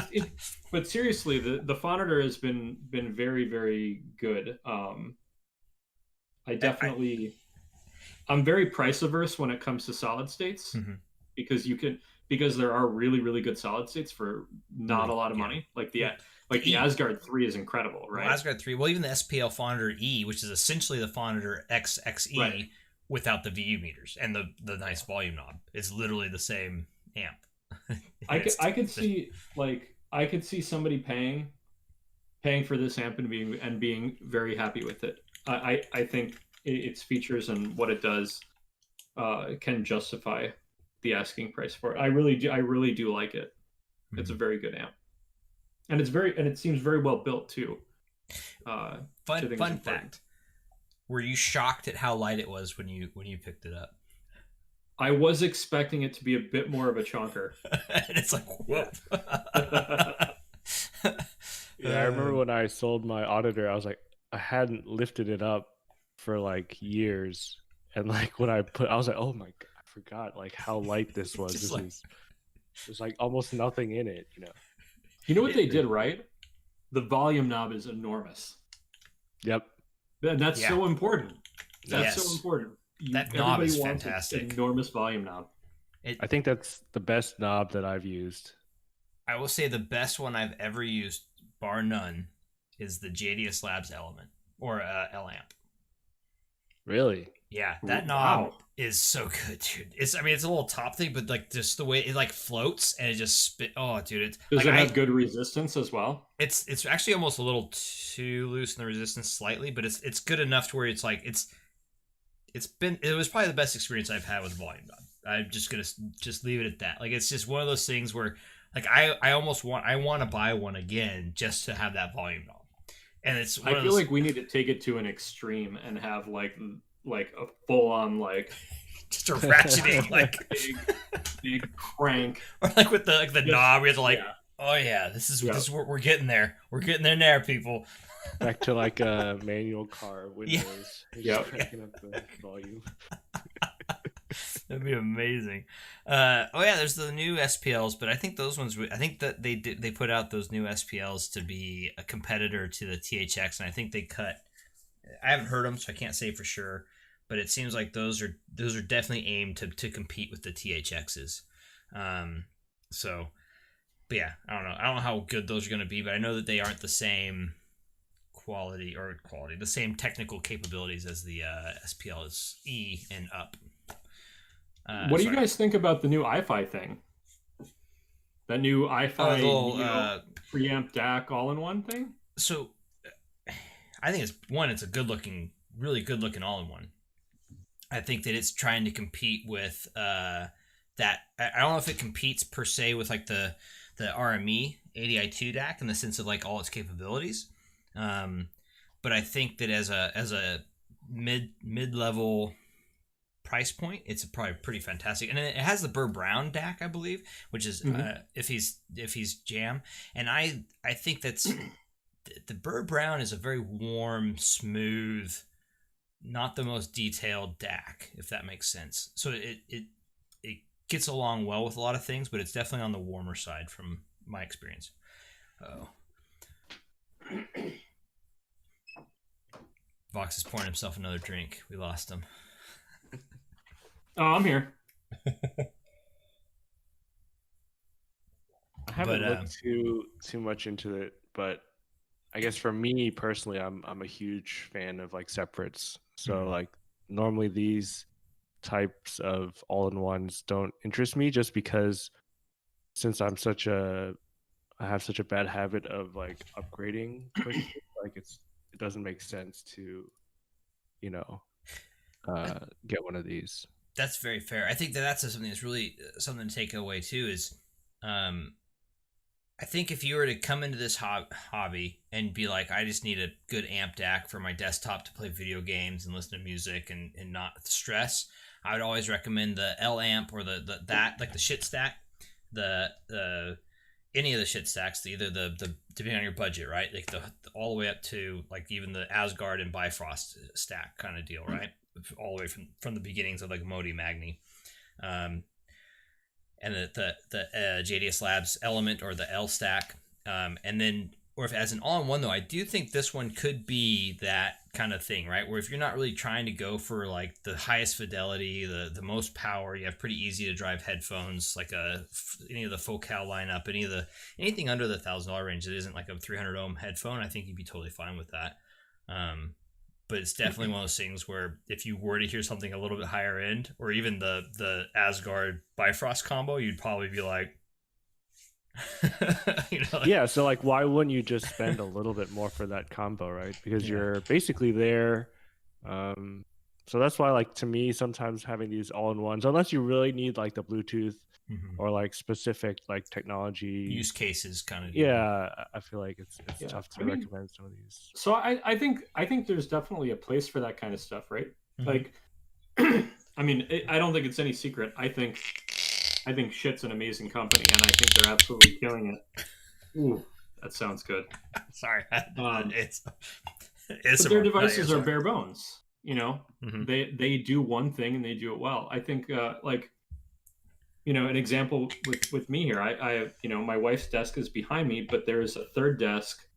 But seriously, the Phonitor has been very, very good. I'm very price averse when it comes to solid states, because there are really, really good solid states for not a lot of money. Like the Asgard 3 is incredible, right? Well, Asgard 3. Well, even the SPL Phonitor E, which is essentially the Phonitor XXE, right, without the VU meters and the nice volume knob. It's literally the same amp. I could see somebody paying for this amp and being very happy with it. I think its features and what it does can justify the asking price for it. I really do like it. It's a very good amp, and it seems very well built too. Fun fact: were you shocked at how light it was when you picked it up? I was expecting it to be a bit more of a chonker. And it's like, whoa. Yeah, I remember when I sold my Auditor, I was like, I hadn't lifted it up for like years, and like when I was like, oh my god, I forgot like how light this was. There's like almost nothing in it, You know what they did right? The volume knob is enormous. Yep. And that's so important. That's so important. That knob is fantastic. An enormous volume knob. I think that's the best knob that I've used. I will say the best one I've ever used, bar none, is the JDS Labs Element or L-Amp. Really? Yeah, that knob is so good, dude. It's I mean it's a little top thing, but like just the way it like floats and it just spit. Oh, dude, it's Does like it have good resistance as well? it's actually almost a little too loose in the resistance slightly, but it's good enough to where it's like it was probably the best experience I've had with volume knob. I'm just gonna just leave it at that. Like it's just one of those things where like I want to buy one again just to have that volume knob. And it's I feel like we need to take it to an extreme and have like a full on like just a ratcheting like big crank, or like with the knob we have to like oh yeah this is we're getting there now people. Back to like a manual car windows. Yeah. Cranking up the volume. That'd be amazing. Oh yeah, there's the new SPLs, but I think those ones. I think that they put out those new SPLs to be a competitor to the THX, and I think they cut. I haven't heard them, so I can't say for sure, but it seems like those are definitely aimed to compete with the THXs. So, but yeah, I don't know how good those are going to be, but I know that they aren't the same quality, the same technical capabilities as the SPLs E and up. What do you guys think about the new HiFi thing? That new HiFi preamp DAC all-in-one thing? So, I think it's a really good looking all-in-one. I think that it's trying to compete with that. I don't know if it competes per se with like the RME ADI2 DAC in the sense of like all its capabilities. But I think that as a mid-level price point, it's probably pretty fantastic, and it has the Burr Brown DAC, I believe, which is if he's jam, and I think that's the Burr Brown is a very warm, smooth, not the most detailed DAC, if that makes sense. So it gets along well with a lot of things, but it's definitely on the warmer side from my experience. Vox is pouring himself another drink. We lost him. Oh, I'm here. I haven't looked too much into it, but I guess for me personally, I'm a huge fan of like separates. So like normally these types of all-in-ones don't interest me just because since I have such a bad habit of like upgrading quickly, like it doesn't make sense to get one of these. That's very fair. I think that's something that's really something to take away too is I think if you were to come into this hobby and be like, I just need a good amp DAC for my desktop to play video games and listen to music and not stress, I would always recommend the L amp or the like the shit stack, the any of the shit stacks, either the depending on your budget, right? Like the all the way up to like even the Asgard and Bifrost stack kind of deal, right? All the way from the beginnings of like Modi Magni, and the JDS Labs Element or the L stack, and then or if as an all-in-one though, I do think this one could be that kind of thing, right? Where if you're not really trying to go for like the highest fidelity, the most power, you have pretty easy to drive headphones, like any of the Focal lineup, anything under the $1,000 range that isn't like a 300 ohm headphone, I think you'd be totally fine with that. But it's definitely one of those things where if you were to hear something a little bit higher end, or even the Asgard Bifrost combo, you'd probably be like, yeah. So like, why wouldn't you just spend a little bit more for that combo, right? Because you're basically there. So that's why, like, to me, sometimes having these all-in-ones, unless you really need like the Bluetooth or like specific like technology use cases, kind of. Yeah, I feel like it's tough to recommend some of these. So I think there's definitely a place for that kind of stuff, right? Like, I mean, I don't think it's any secret. I think Shit's an amazing company, and I think they're absolutely killing it. Ooh, that sounds good. Sorry, it's but their devices are bare bones. They do one thing and they do it well. I think like, an example with me here, I my wife's desk is behind me, but there's a third desk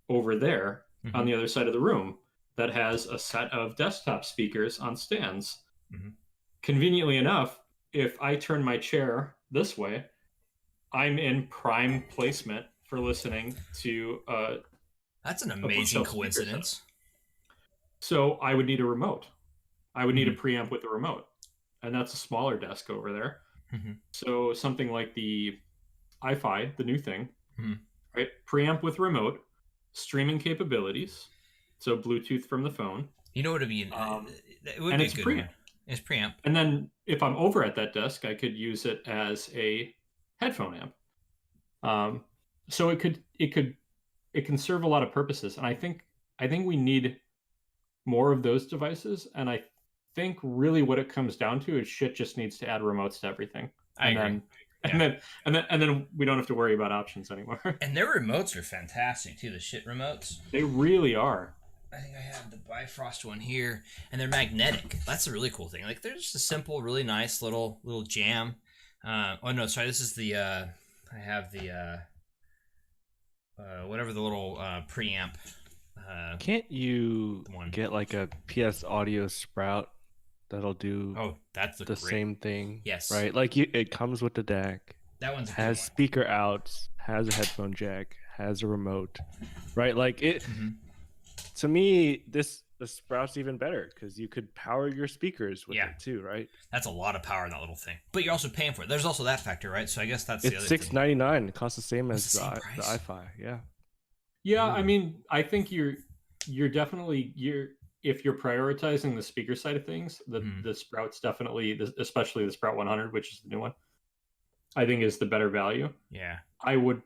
over there on the other side of the room that has a set of desktop speakers on stands. Conveniently enough, if I turn my chair this way, I'm in prime placement for listening to that's an amazing coincidence. So I would need a remote. I would need a preamp with a remote, and that's a smaller desk over there. So something like the HiFi, the new thing, right? Preamp with remote, streaming capabilities, so Bluetooth from the phone. You know what it'd be? It would and be it's a good preamp. one. It's preamp. And then if I'm over at that desk, I could use it as a headphone amp. So it can serve a lot of purposes, and I think we need more of those devices. And I think really what it comes down to is shit just needs to add remotes to everything. I agree. And then we don't have to worry about options anymore. And their remotes are fantastic too. The shit remotes. They really are. I think I have the Bifrost one here, and they're magnetic. That's a really cool thing. Like they're just a simple, really nice little jam. Oh no, sorry. This is the. I have the. Whatever the little preamp. Can't you get like a PS Audio Sprout that'll do? Oh, that's the same thing. Yes. Right. Like it comes with the deck. That one's has speaker outs, has a headphone jack, has a remote. Right. Like it. To me, the Sprout's even better because you could power your speakers with it too, right? That's a lot of power in that little thing. But you're also paying for it. There's also that factor, right? So I guess that's it's the other $699. It costs the same as the HiFi. Yeah. Yeah, I mean, I think you're definitely if you're prioritizing the speaker side of things, the Sprout's definitely, especially the Sprout 100, which is the new one, I think is the better value. Yeah. I would.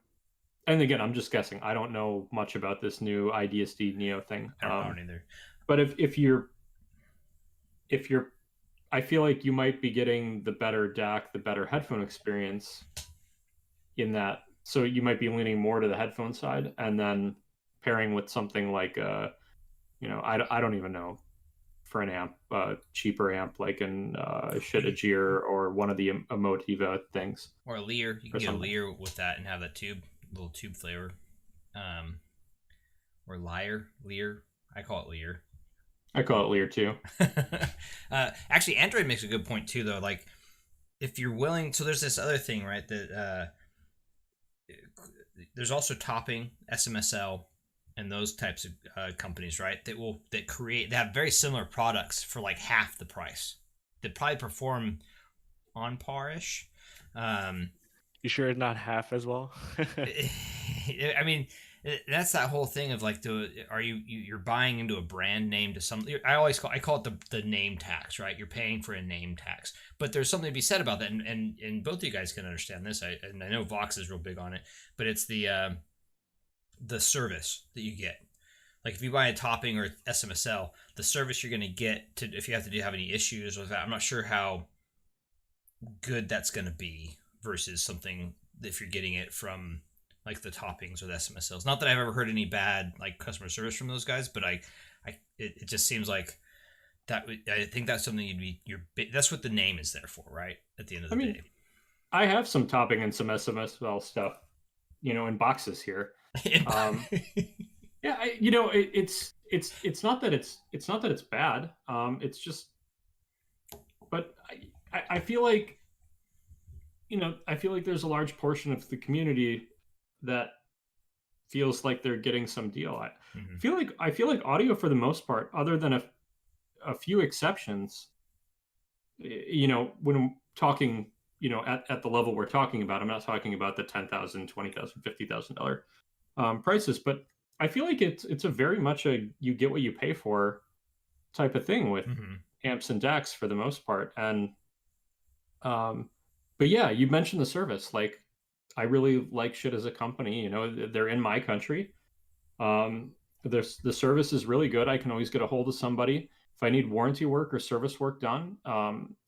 And again, I'm just guessing. I don't know much about this new IDSD Neo thing. I don't know either. But if you're, I feel like you might be getting the better DAC, the better headphone experience in that. So you might be leaning more to the headphone side, and then pairing with something like I don't even know, for an amp, cheaper amp like an Shitagir or one of the Emotiva things. Or a Lear. You can get a Lear with that and have that little tube flavor. Or Lear. I call it Lear. I call it Lear too. Actually, Android makes a good point too, though. Like, if you're willing, so there's this other thing, right? That there's also Topping, SMSL, and those types of companies, right? They have very similar products for like half the price. They probably perform on par-ish. You sure it's not half as well? I mean, that's that whole thing of like, you're buying into a brand name to some. I call it the name tax, right? You're paying for a name tax, but there's something to be said about that, and both of you guys can understand this. I know Vox is real big on it, but it's the service that you get. Like if you buy a Topping or SMSL, the service you're going to get if you have to have any issues with that, I'm not sure how good that's going to be versus something if you're getting it from like the Toppings or the SMSLs. Not that I've ever heard any bad like customer service from those guys, but it just seems like that. I think that's something that's what the name is there for, right? At the end of the day. I have some Topping and some SMSL stuff, in boxes here. Yeah, it's not that it's bad. It's just, but I feel like, I feel like there's a large portion of the community that feels like they're getting some deal. I feel like audio, for the most part, other than a few exceptions, when I'm talking, at the level we're talking about, I'm not talking about the $10,000, $20,000, $50,000 prices, but I feel like it's a very much a you get what you pay for type of thing with amps and DACs for the most part. And but yeah, you mentioned the service. Like, I really like Shit as a company. They're in my country. The service is really good. I can always get a hold of somebody if I need warranty work or service work done.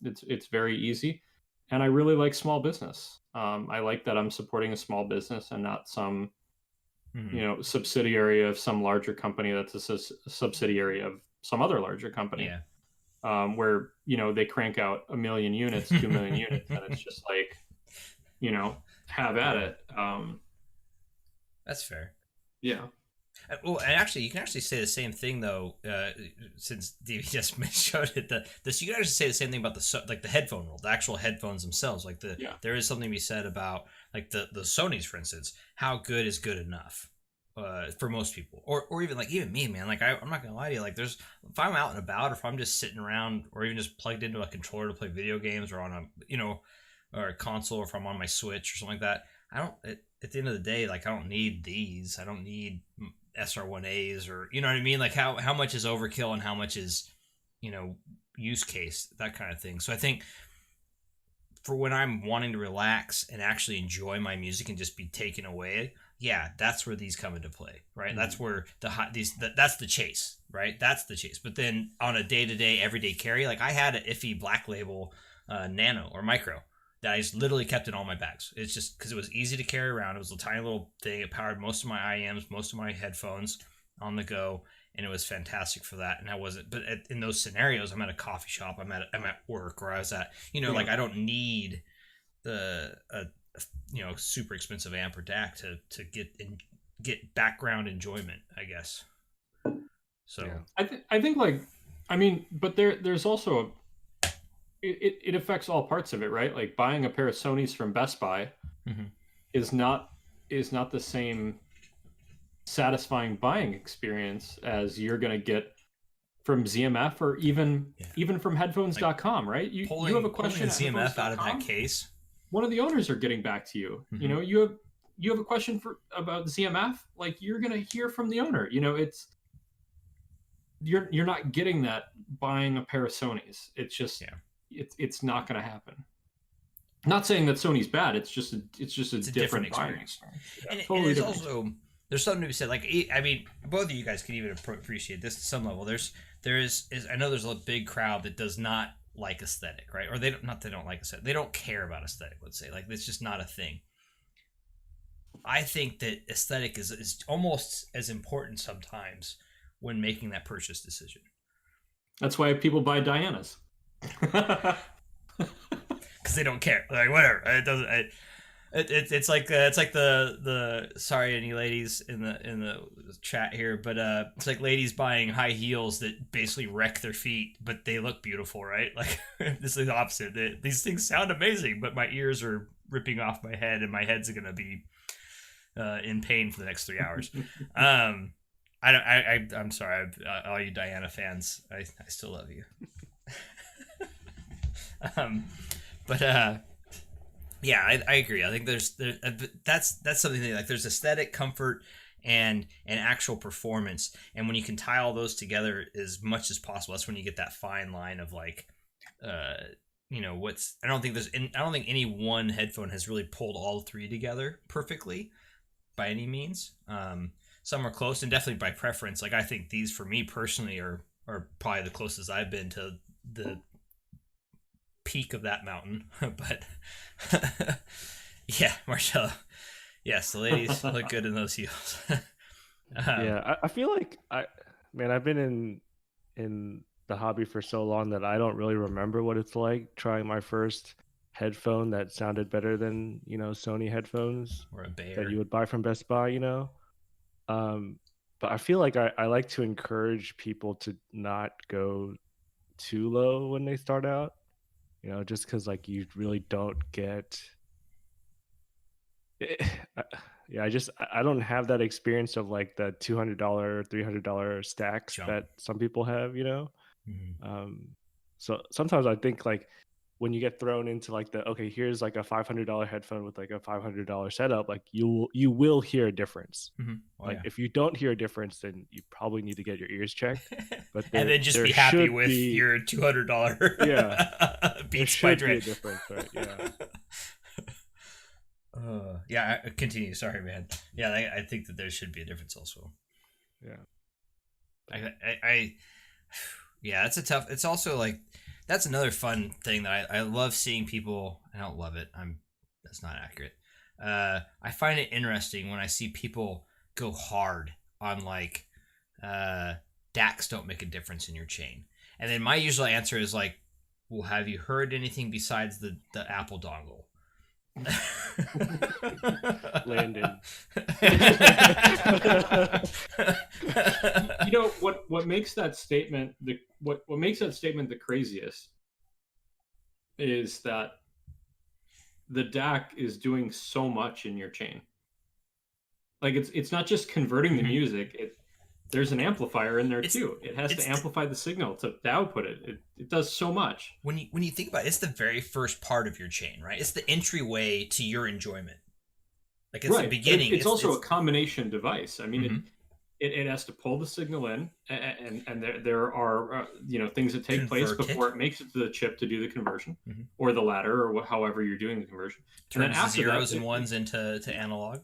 It's very easy, and I really like small business. I like that I'm supporting a small business and not some subsidiary of some larger company that's a subsidiary of some other larger company. Yeah. Where they crank out 1 million units, 2 million units, and it's just like, have at it. That's fair. Yeah. Well, and actually, you can actually say the same thing though, since DV just showed it. You can actually say the same thing about the headphone roll, the actual headphones themselves. Like there is something to be said about like the Sony's, for instance. How good is good enough? for most people, or even like even me, man. Like I'm not gonna lie to you. Like there's if I'm out and about, or if I'm just sitting around, or even just plugged into a controller to play video games, or on a or a console, or if I'm on my Switch or something like that. I don't. At the end of the day, like I don't need these. I don't need SR1As, or you know what I mean. Like how much is overkill and how much is use case, that kind of thing. So I think for when I'm wanting to relax and actually enjoy my music and just be taken away, yeah, that's where these come into play, right? Mm-hmm. That's where that's the chase, right? That's the chase. But then on a day-to-day, everyday carry, like I had an iffy Black Label Nano or Micro that I just literally kept in all my bags. It's just because it was easy to carry around. It was a tiny little thing. It powered most of my IEMs, most of my headphones on the go, and it was fantastic for that. And I wasn't, but in those scenarios, I'm at a coffee shop, I'm at work, or I was at, like I don't need the super expensive amp or DAC to get background enjoyment, I guess. So yeah. I think like, I mean, but there's also it affects all parts of it, right? Like buying a pair of Sonys from Best Buy mm-hmm. is not the same satisfying buying experience as you're going to get from ZMF, or even from headphones.com, right? You have a question pulling the ZMF out of that case. One of the owners are getting back to you. Mm-hmm. You have a question about ZMF, like you're going to hear from the owner. It's you're not getting that buying a pair of Sonys. It's just it's not going to happen. Not saying that Sony's bad. It's just a different experience. And it's different. Also, there's something to be said. Like, I mean, both of you guys can even appreciate this to some level. There is I know there's a big crowd that does not like aesthetic, right? Or they don't like aesthetic. They don't care about aesthetic, let's say. Like, it's just not a thing. I think that aesthetic is almost as important sometimes when making that purchase decision. That's why people buy Diana's. Because they don't care. Like, whatever. It doesn't. It's like the sorry any ladies in the chat here, but it's like ladies buying high heels that basically wreck their feet, but they look beautiful, right? Like this is the opposite. These things sound amazing, but my ears are ripping off my head, and my head's gonna be in pain for the next 3 hours. I'm sorry, all you Diana fans. I still love you. Yeah, I agree. I think that's something that, like, there's aesthetic, comfort, and actual performance, and when you can tie all those together as much as possible, that's when you get that fine line of like, what's. I don't think any one headphone has really pulled all three together perfectly, by any means. Some are close, and definitely by preference. Like I think these, for me personally, are probably the closest I've been to the peak of that mountain. But yeah, Marcello, yes, the ladies look good in those heels. Yeah, I feel like I've been in the hobby for so long that I don't really remember what it's like trying my first headphone that sounded better than Sony headphones, or a Bear that you would buy from Best Buy. But I feel like I like to encourage people to not go too low when they start out. Just because like you really don't get. I don't have that experience of like the $200, $300 stacks that some people have. Mm-hmm. So sometimes I think like when you get thrown into like here's like a $500 headphone with like a $500 setup, like you will hear a difference. Mm-hmm. If you don't hear a difference, then you probably need to get your ears checked. But and then just be happy with your $200. Yeah, Beats by Dre. Be a difference, right? Yeah. Yeah. Continue. Sorry, man. Yeah, I think that there should be a difference also. Yeah. Yeah, that's a tough. It's also like. That's another fun thing that I love seeing people. I don't love it. That's not accurate. I find it interesting when I see people go hard on like DACs don't make a difference in your chain, and then my usual answer is like, well, have you heard anything besides the Apple dongle? Landon. What makes that statement what makes that statement the craziest is that the DAC is doing so much in your chain. Like it's not just converting the music. There's an amplifier in there too. It has to amplify the signal to output it. It does so much. When you think about it, it's the very first part of your chain, right? It's the entryway to your enjoyment. Like it's the beginning. It's also a combination device. I mean, it has to pull the signal in, and there are things that take place before it makes it to the chip to do the conversion, or the ladder, or however you're doing the conversion. Turns and then after zeros and ones into analog.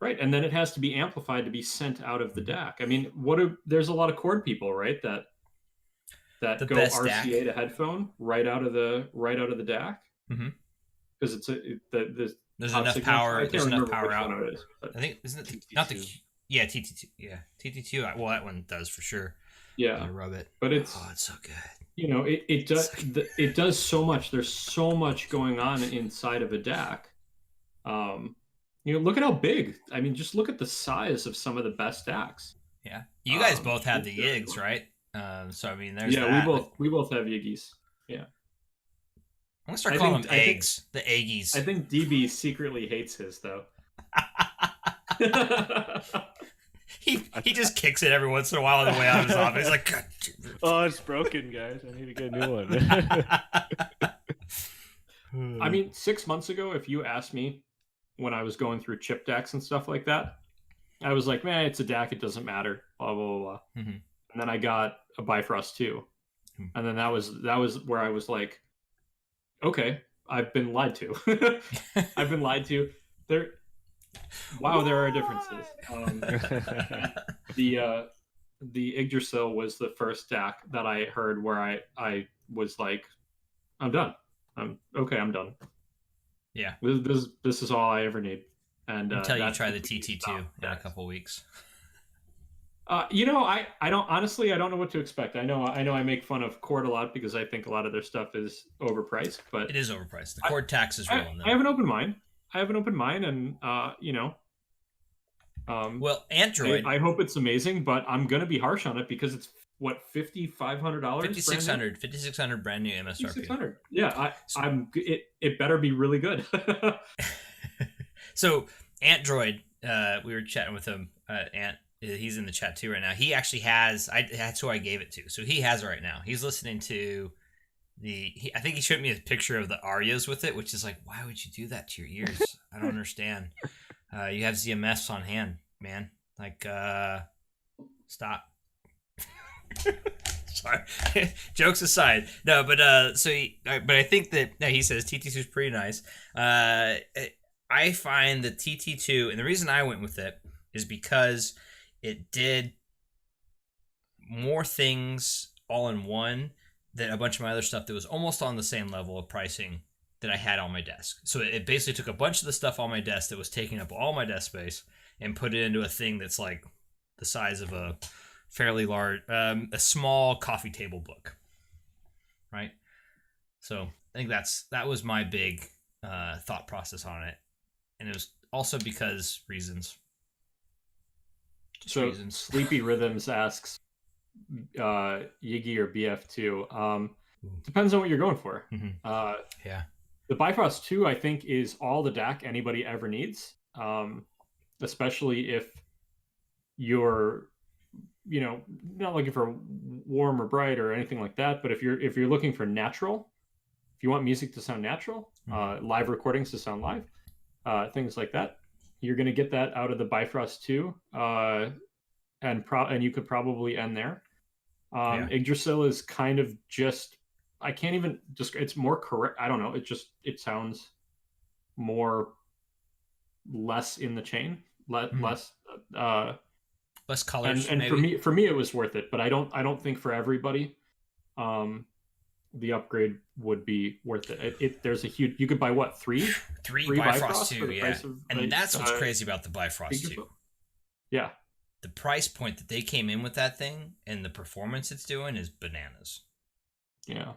Right, and then it has to be amplified to be sent out of the DAC. I mean, there's a lot of chord people, right? That go RCA DAC to headphone right out of the DAC, because there's enough power. There's enough power out. I think isn't it not the TT2? Yeah, TT2. Well, that one does for sure. Yeah, rub it. But it's so good. It does it does so much. There's so much going on inside of a DAC. Look at how big. I mean, just look at the size of some of the best DACs. Yeah, you guys both have the Yigs, right? So I mean, there's that. we both have Yiggies. Yeah, I'm gonna start calling them eggs. The Eggies. I think DB secretly hates his though. he just kicks it every once in a while on the way out of his office. He's like, oh, it's broken, guys. I need to get a new one. I mean, 6 months ago, if you asked me when I was going through chip DACs and stuff like that, I was like, man, it's a DAC. It doesn't matter. Blah, blah, blah, blah. And then I got a Bifrost 2. And then that was where I was like, okay, I've been lied to. I've been lied to. There are differences. The Yggdrasil was the first DAC that I heard where I was like, I'm done. I'm done. Yeah, this is all I ever need. And until you try the TT2 in a couple weeks. I don't know what to expect. I know I make fun of Chord a lot because I think a lot of their stuff is overpriced, but it is overpriced. The Chord tax is real. I have an open mind. And well, Android. I hope it's amazing, but I'm gonna be harsh on it because it's what $5,500, $5,600 brand new MSRP. $5,600. Yeah, it better be really good. So Android, we were chatting with him. Ant, he's in the chat too right now. He actually has. That's who I gave it to. So he has it right now. He's listening to. I think he showed me a picture of the Arias with it, which is like, why would you do that to your ears? I don't understand. You have ZMFs on hand, man. Like, stop. Sorry. Jokes aside, no, but I think that he says TT2 is pretty nice. I find the TT2, and the reason I went with it is because it did more things all in one than a bunch of my other stuff that was almost on the same level of pricing that I had on my desk. So it basically took a bunch of the stuff on my desk that was taking up all my desk space and put it into a thing that's like the size of a fairly large, a small coffee table book, right? So I think that was my big thought process on it, and it was also because reasons. Sleepy Rhythms asks, Yigi or BF2. Depends on what you're going for. Yeah. The Bifrost 2, I think, is all the DAC anybody ever needs, especially if you're, not looking for warm or bright or anything like that. But if you're looking for natural, if you want music to sound natural, live recordings to sound live, things like that, you're going to get that out of the Bifrost 2, and you could probably end there. Yggdrasil is kind of just, I can't even just, it's more correct. I don't know. It sounds less in the chain, less colors. And for me, it was worth it, but I don't think for everybody, the upgrade would be worth it. There's a huge, you could buy what, three Bifrost 2, yeah. And that's what's crazy about the Bifrost 2. Yeah. The price point that they came in with that thing and the performance it's doing is bananas. Yeah.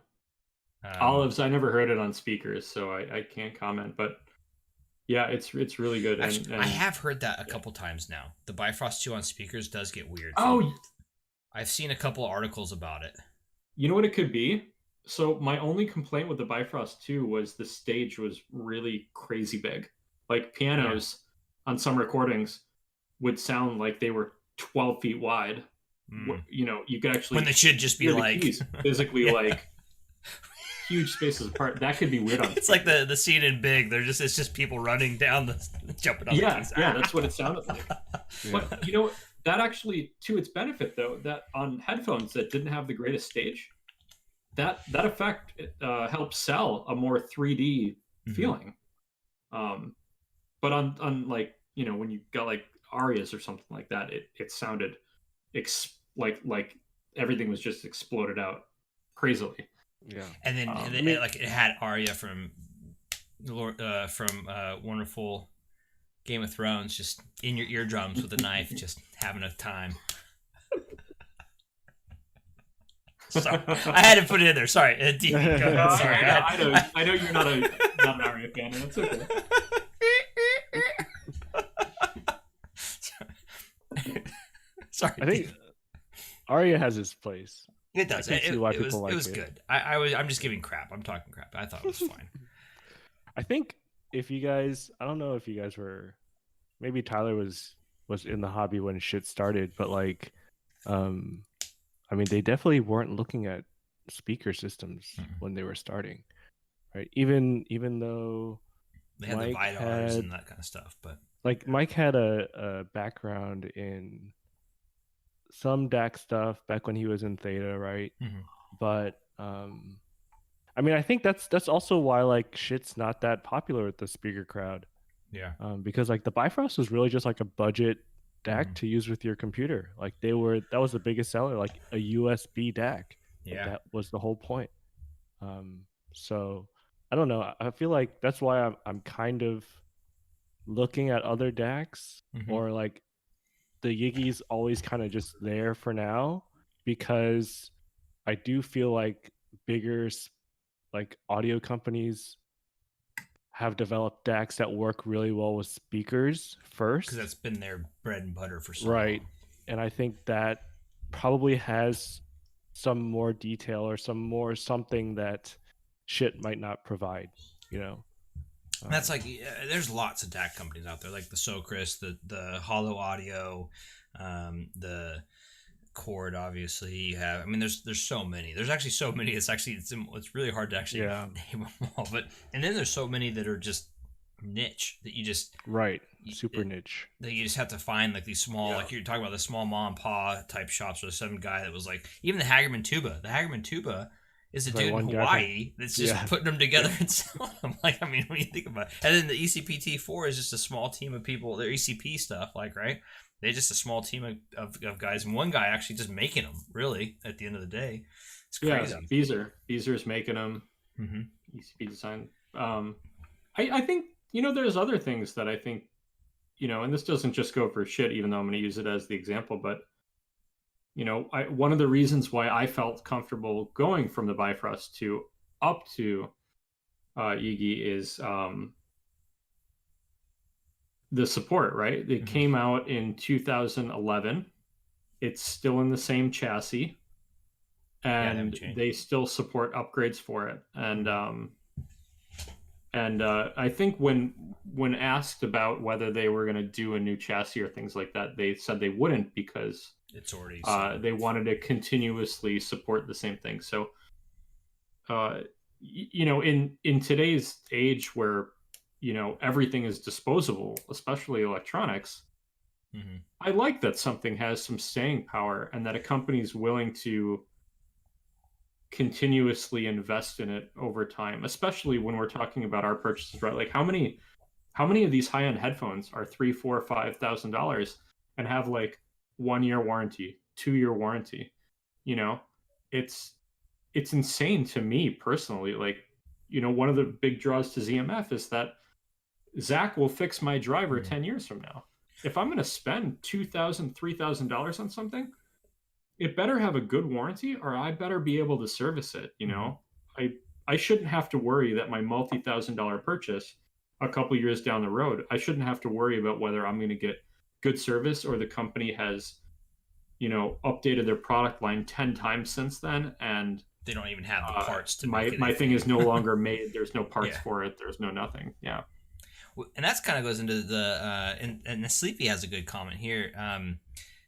Olives, I never heard it on speakers, so I can't comment, but yeah, it's really good. Actually, I have heard that a couple times now. The Bifrost 2 on speakers does get weird. Oh, I've seen a couple articles about it. You know what it could be? So my only complaint with the Bifrost 2 was the stage was really crazy big. Like pianos on some recordings would sound like they were 12 feet wide. You know, you could actually, when they should just be like keys physically like huge spaces apart. That could be weird on it's like the scene in Big. It's just people running down jumping on the keys. Yeah, that's what it sounded like. But you know, that actually, to its benefit though, that on headphones that didn't have the greatest stage, that effect helps sell a more 3D feeling. But on like, you know, when you got like Arias or something like that, it sounded like everything was just exploded out crazily. Yeah. And then like it had Arya from wonderful Game of Thrones just in your eardrums with a knife, just having a time. So I had to put it in there. Sorry, sorry. I know you're not an Arya fan, and that's okay. Sorry. I think Arya has its place. It does. It was good. I'm just giving crap. I'm talking crap. I thought it was fine. I think if you guys, I don't know if you guys were, maybe Tyler was in the hobby when shit started, but like, I mean, they definitely weren't looking at speaker systems when they were starting, right? Even though they had the Vidars and that kind of stuff, but like Mike had a background in some DAC stuff back when he was in Theta, right? But I mean, I think that's also why like shit's not that popular with the speaker crowd. Yeah. Because like the Bifrost was really just like a budget DAC to use with your computer. Like that was the biggest seller, like a USB DAC. Yeah. That was the whole point. So I don't know. I feel like that's why I'm kind of looking at other DACs or like the Yiggy's always kind of just there for now, because I do feel like bigger like audio companies have developed DACs that work really well with speakers first. Because that's been their bread and butter for so long. And I think that probably has some more detail or something that shit might not provide, you know? That's like, there's lots of DAC companies out there, like the Socris, the Hollow Audio, the Chord, obviously. You have, I mean, there's so many. There's actually so many. It's really hard to actually name them all. But and then there's so many that are just niche that you just super niche that you just have to find like these small, like you're talking about the small mom and pa type shops, or some guy that was like, even the Hagerman Tuba. The Hagerman Tuba is a dude in Hawaii that's just putting them together and selling them. Like, I mean, when you think about it. And then the ECPT4 is just a small team of people. Their ECP stuff, like, right? They're just a small team of guys, and one guy actually just making them, really, at the end of the day. It's crazy. Yeah, Beezer's making them. ECP design. I think, you know, there's other things that I think, you know, and this doesn't just go for shit, even though I'm going to use it as the example, but you know, one of the reasons why I felt comfortable going from the Bifrost up to Yigi is the support, right? It came out in 2011. It's still in the same chassis, and they still support upgrades for it. And I think when asked about whether they were going to do a new chassis or things like that, they said they wouldn't, because it's already they wanted to continuously support the same thing. So you know, in today's age where, you know, everything is disposable, especially electronics, I like that something has some staying power, and that a company is willing to continuously invest in it over time, especially when we're talking about our purchases, right? Like how many of these high-end headphones are $3,000, $4,000, $5,000 and have like 1-year warranty, 2-year warranty? You know, it's insane to me personally. Like, you know, one of the big draws to ZMF is that Zach will fix my driver 10 years from now. If I'm going to spend $2,000, $3,000 on something, it better have a good warranty, or I better be able to service it. You know, I shouldn't have to worry that my multi-$1,000 purchase a couple years down the road, I shouldn't have to worry about whether I'm going to get good service, or the company has, you know, updated their product line 10 times since then, and they don't even have the parts to my thing is no longer made. There's no parts for it. There's no nothing. Yeah. And that's kind of goes into the and the Sleepy has a good comment here.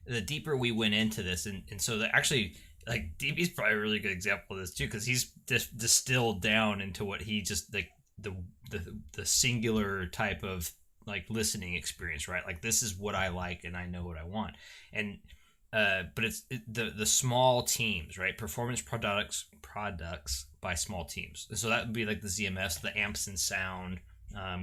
The deeper we went into this, and so actually, like, DB's probably a really good example of this too, because he's distilled down into what he just like the singular type of like listening experience, right? Like, this is what I like and I know what I want. And but it's the small teams, right? Performance products by small teams. So that would be like the ZMS, the amps and sound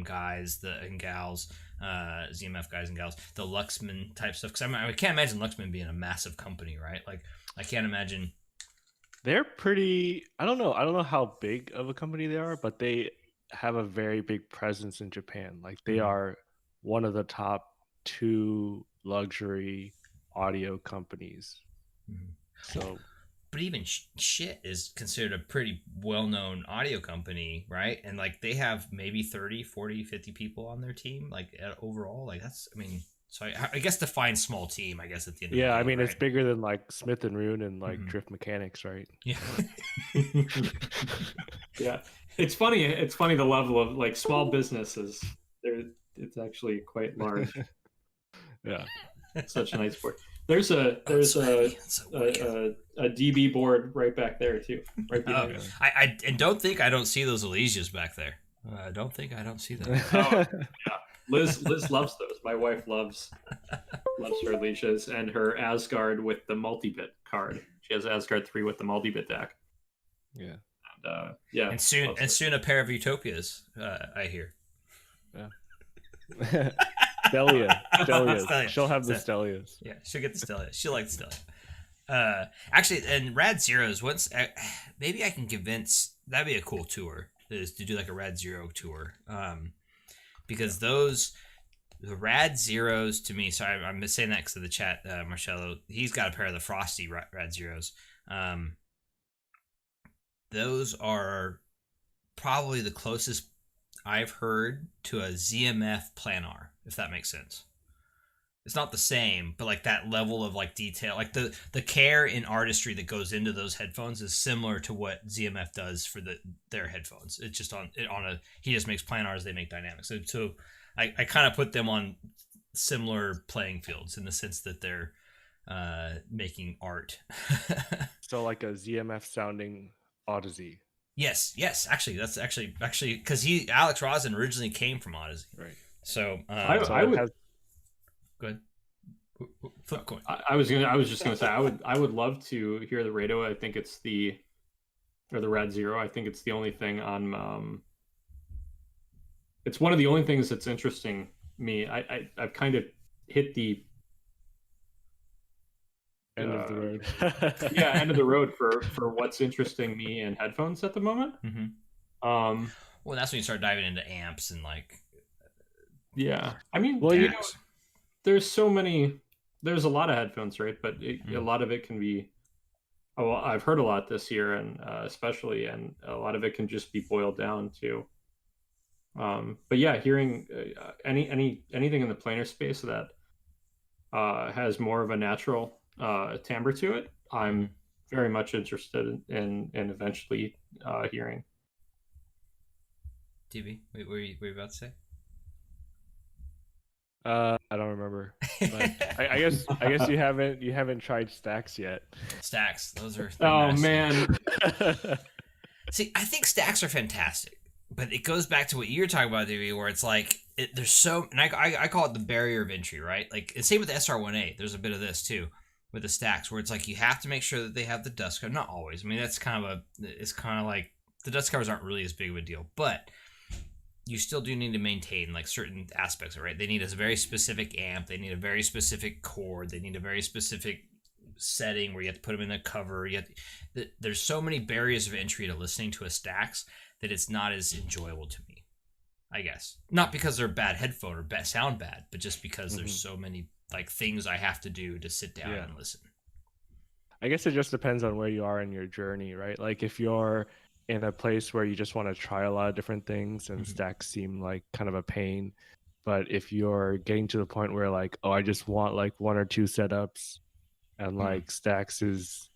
guys, and gals, ZMF guys and gals, the Luxman type stuff. Because I can't imagine Luxman being a massive company, right? Like, I can't imagine. They're pretty. I don't know how big of a company they are, but they have a very big presence in Japan. Like, they are one of the top 2 luxury audio companies. So, but even Shit is considered a pretty well-known audio company, right? And like, they have maybe 30, 40, 50 people on their team, like, overall. Like, that's, I mean, so I guess define small team, I guess, at the end of the day, I mean, right? it's bigger than like Smith and Rune and like DriftMechanics, right? Yeah. Yeah, it's funny the level of like small businesses there. It's actually quite large. Yeah, such a nice board. There's a DB board right back there too, right behind you. I don't think I don't see those Elysias back there. I don't think I don't see them. Yeah, Liz loves those. My wife loves her Elysias and her Asgard with the multi-bit card. She has Asgard 3 with the multi-bit deck. Yeah. And yeah. And soon a pair of Utopias, I hear. Yeah. Stellias. She'll have the Stellias. Yeah, she'll get the Stellias. She'll like the Stellias. Actually, and Rad Zeros, once maybe I can convince, that'd be a cool tour, is to do like a Rad Zero tour. Because the Rad Zeros, to me, sorry, I'm saying that because of the chat, Marcello, he's got a pair of the Frosty Rad Zeros. Those are probably the closest I've heard to a ZMF planar, if that makes sense. It's not the same, but like that level of like detail, like the care and artistry that goes into those headphones is similar to what ZMF does for their headphones. It's just he just makes planars, they make dynamics. So I kind of put them on similar playing fields in the sense that they're making art. So like a ZMF sounding Odyssey. Yes. Actually, that's actually because Alex Rosin originally came from Odyssey, right? So I would. Go ahead. Flip coin. I was just gonna say I would love to hear the Rado. I think it's the Rad Zero. I think it's the only thing on. It's one of the only things that's interesting me. I've kind of hit the end of the road. Yeah, end of the road for what's interesting me in headphones at the moment. Well, that's when you start diving into amps and like. Yeah, I mean, well, there's so many. There's a lot of headphones, right? But a lot of it can be. Oh, well, I've heard a lot this year, and especially, and a lot of it can just be boiled down to. But yeah, hearing anything in the planar space that has more of a natural timbre to it, I'm very much interested in eventually hearing. DB, what were you about to say? I don't remember. But I guess you haven't tried Stacks yet. Stacks, those are. Oh man. See, I think Stacks are fantastic, but it goes back to what you're talking about, DB, where it's like there's so, and I call it the barrier of entry, right? Like, and same with the SR1A. There's a bit of this too with the Stacks, where it's like you have to make sure that they have the dust cover. Not always. I mean, it's kind of like the dust covers aren't really as big of a deal, but you still do need to maintain like certain aspects, right? They need a very specific amp. They need a very specific cord. They need a very specific setting where you have to put them in the cover. There's so many barriers of entry to listening to a Stacks that it's not as enjoyable to me, I guess. Not because they're a bad headphone or sound bad, but just because there's so many like things I have to do to sit down and listen. I guess it just depends on where you are in your journey, right? Like if you're in a place where you just want to try a lot of different things and Stacks seem like kind of a pain, but if you're getting to the point where like, oh, I just want like 1 or 2 setups and like Stacks is,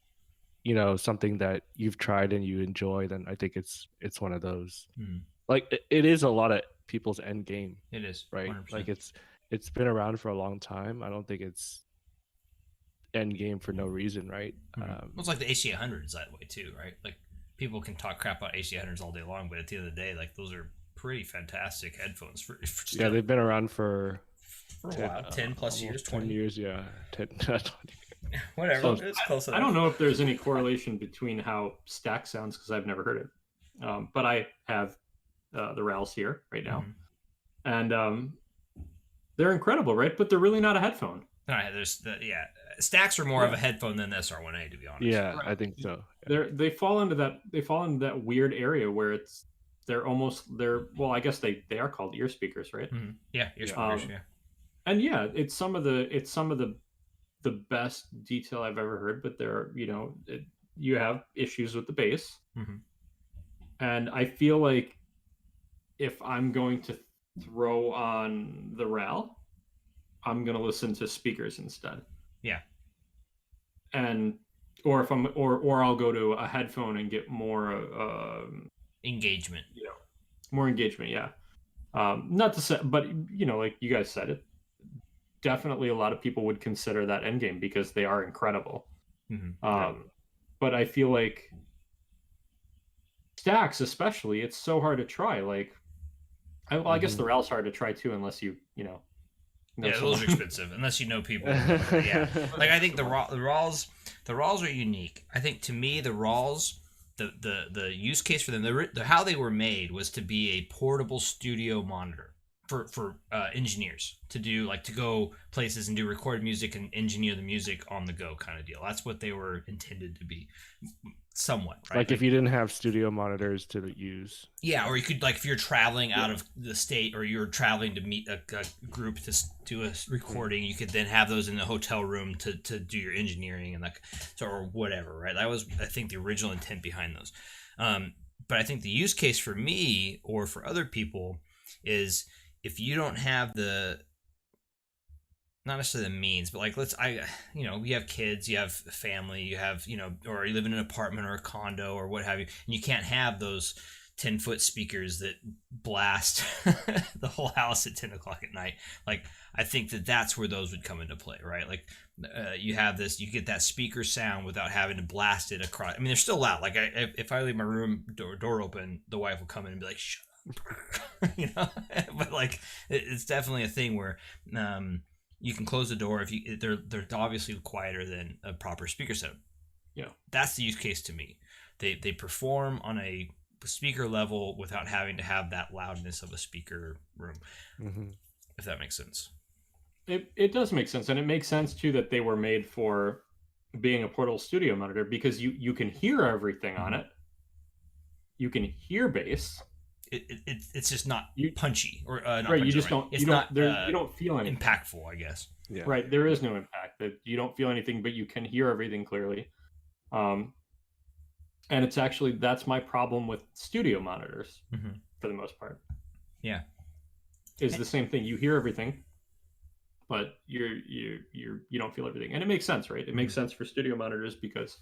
you know, something that you've tried and you enjoy, then I think it's one of those. Like it is a lot of people's end game, It is, right? 100%. Like it's been around for a long time. I don't think it's end game for no reason, right? Well, it's like the HC800s that way too, right? Like people can talk crap about HC800s all day long, but at the end of the day, like those are pretty fantastic headphones for yeah, they've been around for a while, 10 plus years, 20 years, yeah, 10, 20. Whatever. So, it's close enough. I don't know if there's any correlation between how stack sounds because I've never heard it, but I have the RALs here right now, and they're incredible, right? But they're really not a headphone. All right, stacks are more of a headphone than the SR1A, to be honest. Yeah, Right. I think so. Yeah. They fall into that weird area where well, I guess they are called ear speakers, right? Mm-hmm. Yeah, ear speakers. Yeah, and yeah, it's some of the best detail I've ever heard, but you have issues with the bass, and I feel like if I'm going to throw on the RAL, I'm going to listen to speakers instead. Yeah. And or if I'm or I'll go to a headphone and get more engagement. More engagement, yeah. Not to say, but like you guys said, it definitely a lot of people would consider that endgame because they are incredible. But I feel like stacks, especially, it's so hard to try. Like, I guess the RAL's hard to try too, unless you know those are expensive unless you know people. Yeah, like I think the RALs are unique. I think to me the RALs, the use case for them, how they were made was to be a portable studio monitor for engineers to do, like to go places and do recorded music and engineer the music on the go kind of deal. That's what they were intended to be, somewhat, right? Like if you didn't have studio monitors to use. Yeah, or you could, like if you're traveling out of the state or you're traveling to meet a group to do a recording, you could then have those in the hotel room to do your engineering and like or whatever, right? That was, I think, the original intent behind those. But I think the use case for me or for other people is if you don't have not necessarily the means, but like you have kids, you have a family, you have, or you live in an apartment or a condo or what have you, and you can't have those 10-foot speakers that blast the whole house at 10 o'clock at night. Like, I think that's where those would come into play, right? Like, you get that speaker sound without having to blast it across. I mean, they're still loud. Like, if I leave my room door open, the wife will come in and be like, shut up. But like, it's definitely a thing where, you can close the door if they're obviously quieter than a proper speaker setup. Yeah, that's the use case to me. They perform on a speaker level without having to have that loudness of a speaker room. If that makes sense. It does make sense, and it makes sense too that they were made for being a portable studio monitor because you can hear everything on it. You can hear bass. It's just not punchy or not right. Punchy, You just right. don't. It's you not. You don't feel anything impactful, I guess. Yeah. Right. There is no impact. That you don't feel anything, but you can hear everything clearly. And it's actually that's my problem with studio monitors for the most part. Yeah. Is the same thing. You hear everything, but you don't feel everything, and it makes sense, right? It makes sense for studio monitors because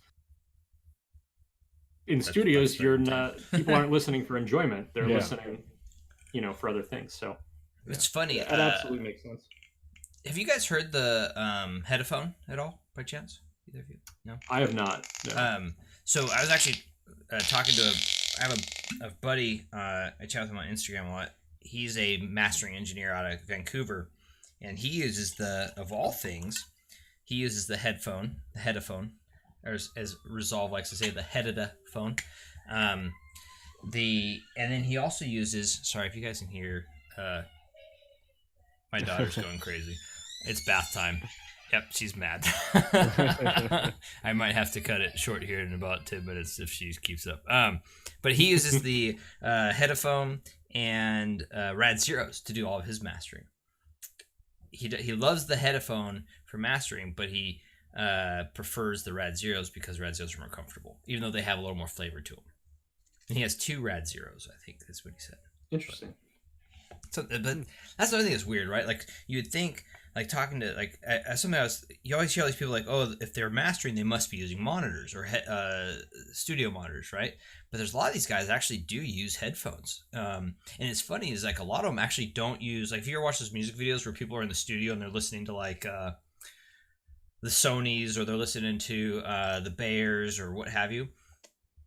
in studios people aren't listening for enjoyment; they're listening, for other things. So it's funny. That absolutely makes sense. Have you guys heard the headphone at all, by chance? Either of you? No, I have not. No. So I was actually talking to I have a buddy. I chat with him on Instagram a lot. He's a mastering engineer out of Vancouver, and he uses of all things, he uses the headphone, or as Resolve likes to say, the headed phone. And then he also uses. Sorry if you guys can hear. My daughter's going crazy. It's bath time. Yep, she's mad. I might have to cut it short here in about 10 minutes if she keeps up. But he uses the headphone and Rad Zeros to do all of his mastering. He loves the headphone for mastering, but he prefers the Rad Zeros because Rad Zeros are more comfortable, even though they have a little more flavor to them. And he has 2 Rad Zeros, I think that's what he said. Interesting. But that's the other thing that's weird, right? Like, you would think like talking to like something else. You always hear all these people like, oh, if they're mastering, they must be using monitors or studio monitors, right? But there's a lot of these guys that actually do use headphones. And it's funny is like a lot of them actually don't use, like if you ever watch those music videos where people are in the studio and they're listening to like the Sonys, or they're listening to the Bears or what have you.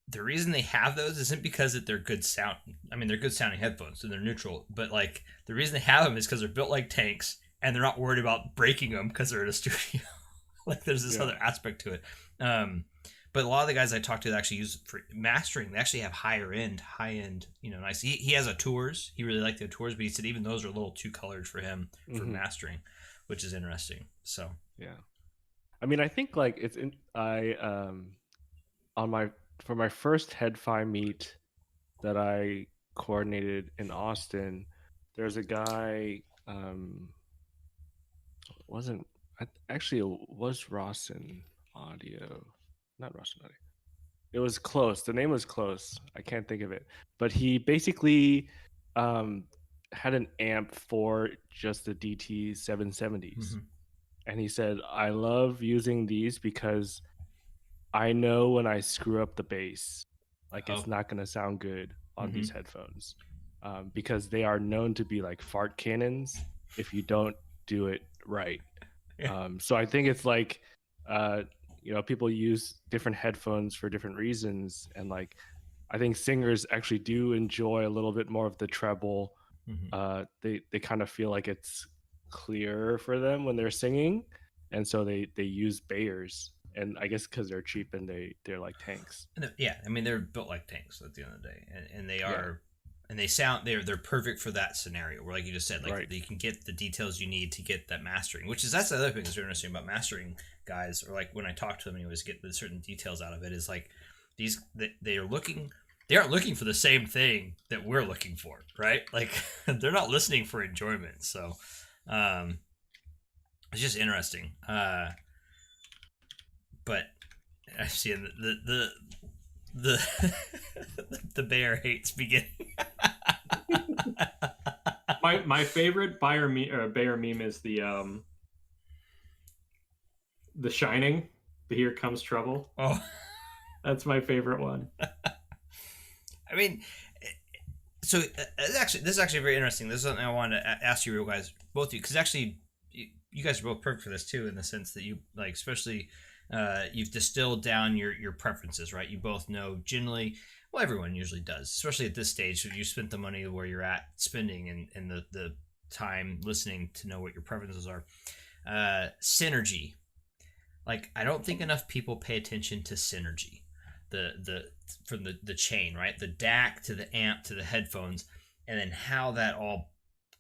The reason they have those isn't because that they're good sound. I mean, they're good sounding headphones and they're neutral, but like the reason they have them is because they're built like tanks and they're not worried about breaking them because they're in a studio. Like there's this other aspect to it. But a lot of the guys I talk to that actually use for mastering, they actually have high end, nice. He has a Tours. He really liked the Tours, but he said even those are a little too colored for him for mastering, which is interesting. So yeah, I mean, I think like for my first HiFi meet that I coordinated in Austin, there's a guy. It was Rawson Audio. Not Russian Audio. It was close. The name was close. I can't think of it. But he basically had an amp for just the DT 770s. And he said, I love using these because I know when I screw up the bass, like it's not going to sound good on these headphones. Because they are known to be like fart cannons if you don't do it right. So I think it's like... people use different headphones for different reasons, and like I think singers actually do enjoy a little bit more of the treble. They kind of feel like it's clearer for them when they're singing, and so they use Bayers, and I guess because they're cheap and they're like tanks. Yeah, I mean they're built like tanks at the end of the day, and they are. And they sound they're perfect for that scenario where, like you just said, like you can get the details you need to get that mastering. That's the other thing that's really interesting about mastering guys, or like when I talk to them, anyways, get the certain details out of it. Is like they aren't looking for the same thing that we're looking for, right? Like they're not listening for enjoyment. So it's just interesting. But I've seen the the bear hates beginning. my favorite bear meme is the Shining, the Here Comes Trouble. Oh, that's my favorite one. I mean, so this is actually very interesting. This is something I wanted to ask you guys, both of you, because actually you guys are both perfect for this too, in the sense that you like, especially you've distilled down your preferences, right? You both know generally, well, everyone usually does, especially at this stage. You spent the money where you're at spending and the time listening to know what your preferences are. Synergy. Like, I don't think enough people pay attention to synergy. From the chain, right? The DAC to the amp to the headphones, and then how that all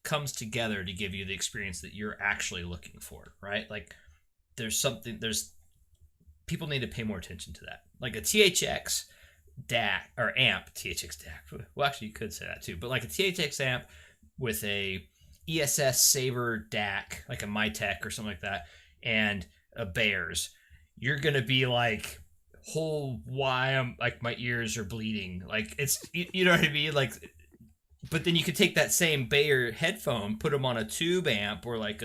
comes together to give you the experience that you're actually looking for, right? Like, people need to pay more attention to that. Like a THX DAC or amp, THX DAC. Well, actually, you could say that too, but like a THX amp with a ESS Saber DAC, like a Mytek or something like that, and a Bears, you're gonna be like, why I'm like my ears are bleeding. Like it's, you know what I mean? Like, but then you could take that same Bayer headphone, put them on a tube amp or like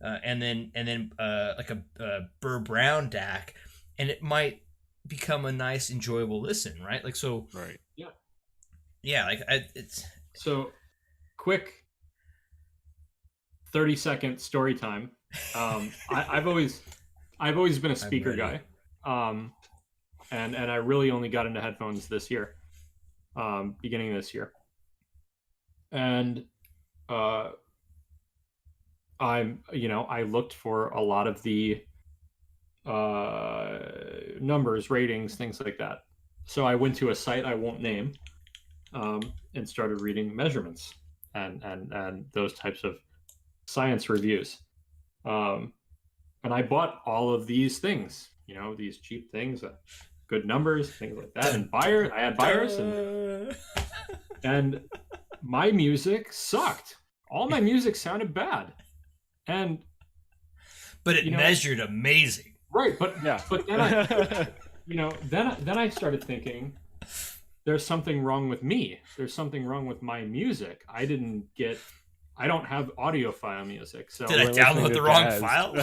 and then like a Burr Brown DAC, and it might become a nice, enjoyable listen, right? Like, so, right. Yeah. Like it's so quick. 30-second story time. I've always been a speaker guy. And I really only got into headphones this year, beginning of this year. And I looked for a lot of the numbers, ratings, things like that. So I went to a site I won't name, and started reading measurements and those types of science reviews. And I bought all of these things, these cheap things, good numbers, things like that. And I had buyers, and my music sucked. All my music sounded bad. But it measured amazing. Right, but then I, then I started thinking, there's something wrong with me. There's something wrong with my music. I didn't get I don't have audiophile music, so Did I download the wrong file?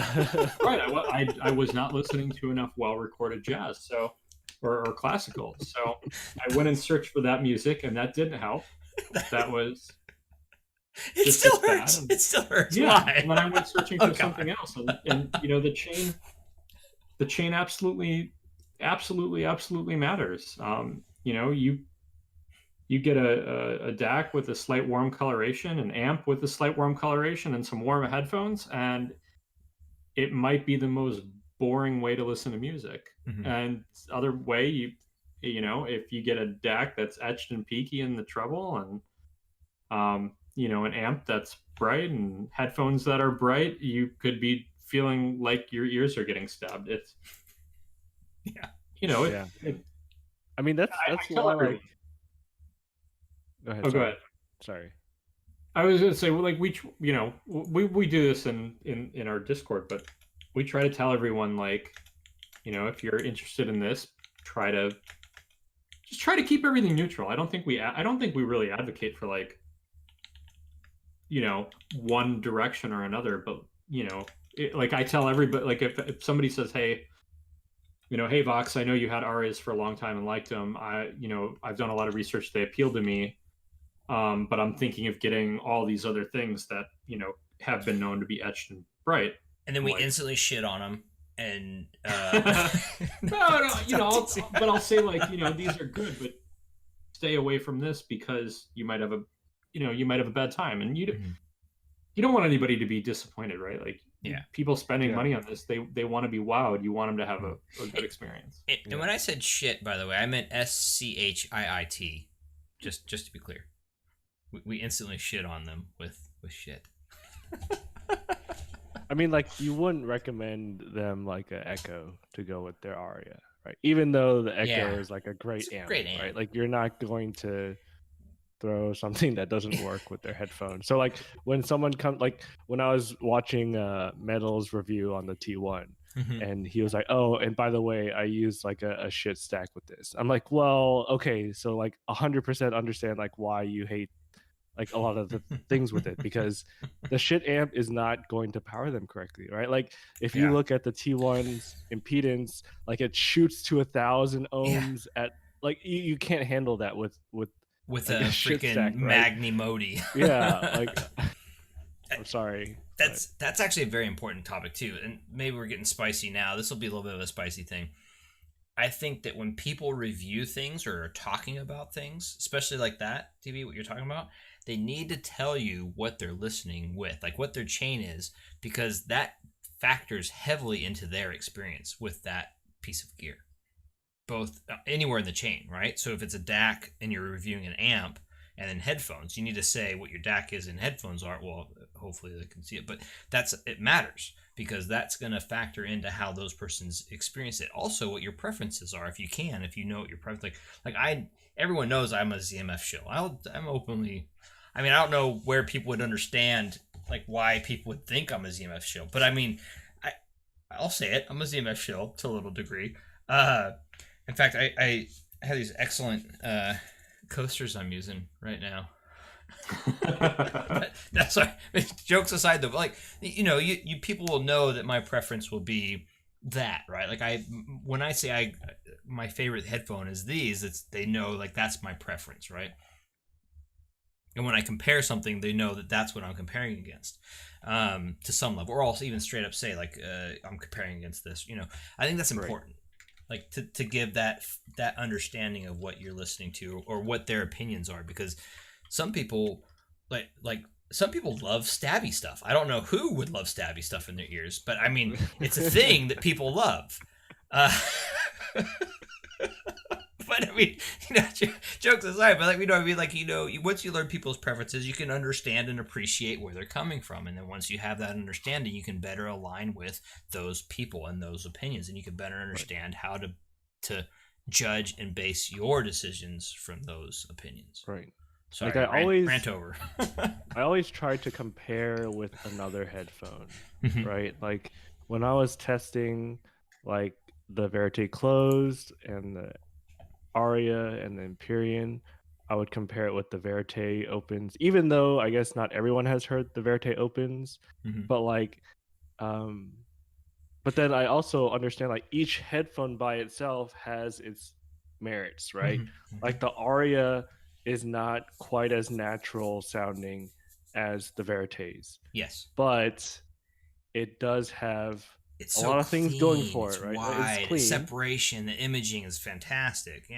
Right, I was not listening to enough well-recorded jazz, so or classical. So I went and searched for that music, and that didn't help. That was It just still as bad. hurts. It still hurts. Yeah, Why? and then I went searching for something else, and you know, the chain absolutely matters. You know, you get a DAC with a slight warm coloration, an amp with a slight warm coloration, and some warm headphones, and it might be the most boring way to listen to music. And other way, you know, if you get a DAC that's etched and peaky in the treble, and you know, an amp that's bright and headphones that are bright, you could be feeling like your ears are getting stabbed. It's you know, I mean, that's why, like. Go ahead. Go ahead. Sorry. I was going to say, well, like we do this in our Discord, but we try to tell everyone, like, you know, if you're interested in this, try to keep everything neutral. I don't think we really advocate for, like, you know, one direction or another, but you know, like I tell everybody, like if somebody says, hey, you know, hey Vox, I know you had arias for a long time and liked them. You know, I've done a lot of research. They appeal to me. But I'm thinking of getting all these other things that, you know, have been known to be etched and bright. And then we instantly shit on them. And no, you know, but I'll say, like, you know, these are good, but stay away from this because you might have a bad time, and you don't want anybody to be disappointed, right? Like, people spending money on this, they want to be wowed. You want them to have a good experience. And when I said shit, by the way, I meant SCHIIT. Just to be clear. We instantly shit on them with shit. I mean, like, you wouldn't recommend them like an Echo to go with their Aria, right? Even though the Echo is like a great amp, right? Like, you're not going to throw something that doesn't work with their headphones. So, like, when someone comes, like, when I was watching Metal's review on the T1, and he was like, oh, and by the way, I used like a shit stack with this. I'm like, well, okay, so like 100% understand like why you hate like a lot of the things with it, because the shit amp is not going to power them correctly, right? Like, if you look at the T1's impedance, like, it shoots to 1,000 ohms at, like, you can't handle that with like a freaking stack, right? Magni Modi. Like, I'm sorry. That's actually a very important topic too, and maybe we're getting spicy now. This will be a little bit of a spicy thing. I think that when people review things or are talking about things, especially like that, TV, what you're talking about, they need to tell you what they're listening with, like what their chain is, because that factors heavily into their experience with that piece of gear, both anywhere in the chain, right? So if it's a DAC and you're reviewing an amp and then headphones, you need to say what your DAC is and headphones are. Well, hopefully they can see it, but it matters, because that's going to factor into how those persons experience it. Also, what your preferences are, if you know what your preference, everyone knows I'm a ZMF shill. I'm openly, I mean, I don't know where people would understand like why people would think I'm a ZMF shill, but I mean, I'll say it. I'm a ZMF shill to a little degree. In fact, I have these excellent coasters I'm using right now. That's why, jokes aside though, like, you know, you people will know that my preference will be that, right? Like, when I say my favorite headphone is these, they know, like, that's my preference, right? And when I compare something, they know that that's what I'm comparing against, to some level, or I'll even straight up say, like, I'm comparing against this. You know, I think that's important, like, to give that understanding of what you're listening to or what their opinions are, because some people like some people love stabby stuff. I don't know who would love stabby stuff in their ears, but I mean, it's a thing that people love. But I mean, you know, jokes aside, but like, you know, I mean, like, you know, once you learn people's preferences, you can understand and appreciate where they're coming from, and then once you have that understanding, you can better align with those people and those opinions, and you can better understand how to judge and base your decisions from those opinions. Right. Sorry, like, I always rant over. I always try to compare with another headphone, right? Like, when I was testing like the Verite Closed and the Aria and the Empyrean, I would compare it with the Verite Opens, even though I guess not everyone has heard the Verite Opens, but like, but then I also understand like each headphone by itself has its merits, right? Like the Aria is not quite as natural sounding as the Verites. Yes. But it does have it's a so lot of things going clean, for it's it, right? wide, It's clean. separation, the imaging is fantastic.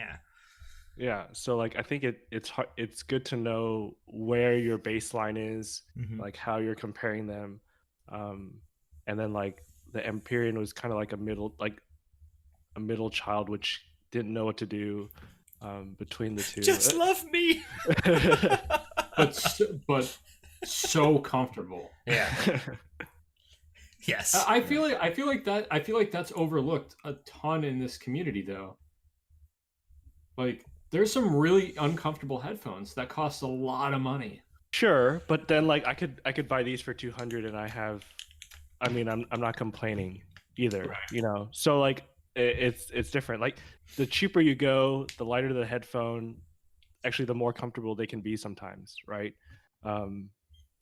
Yeah, so like I think it's good to know where your baseline is, like how you're comparing them, and then like the Empyrean was kind of like a middle child which didn't know what to do between the two. Just love me. but so comfortable. Yeah. Yes. I feel like that's overlooked a ton in this community though. Like there's some really uncomfortable headphones that cost a lot of money. Sure, but then like I could buy these for 200 and I'm not complaining either, right. You know. So like it's different. Like the cheaper you go, the lighter the headphone, actually the more comfortable they can be sometimes, right?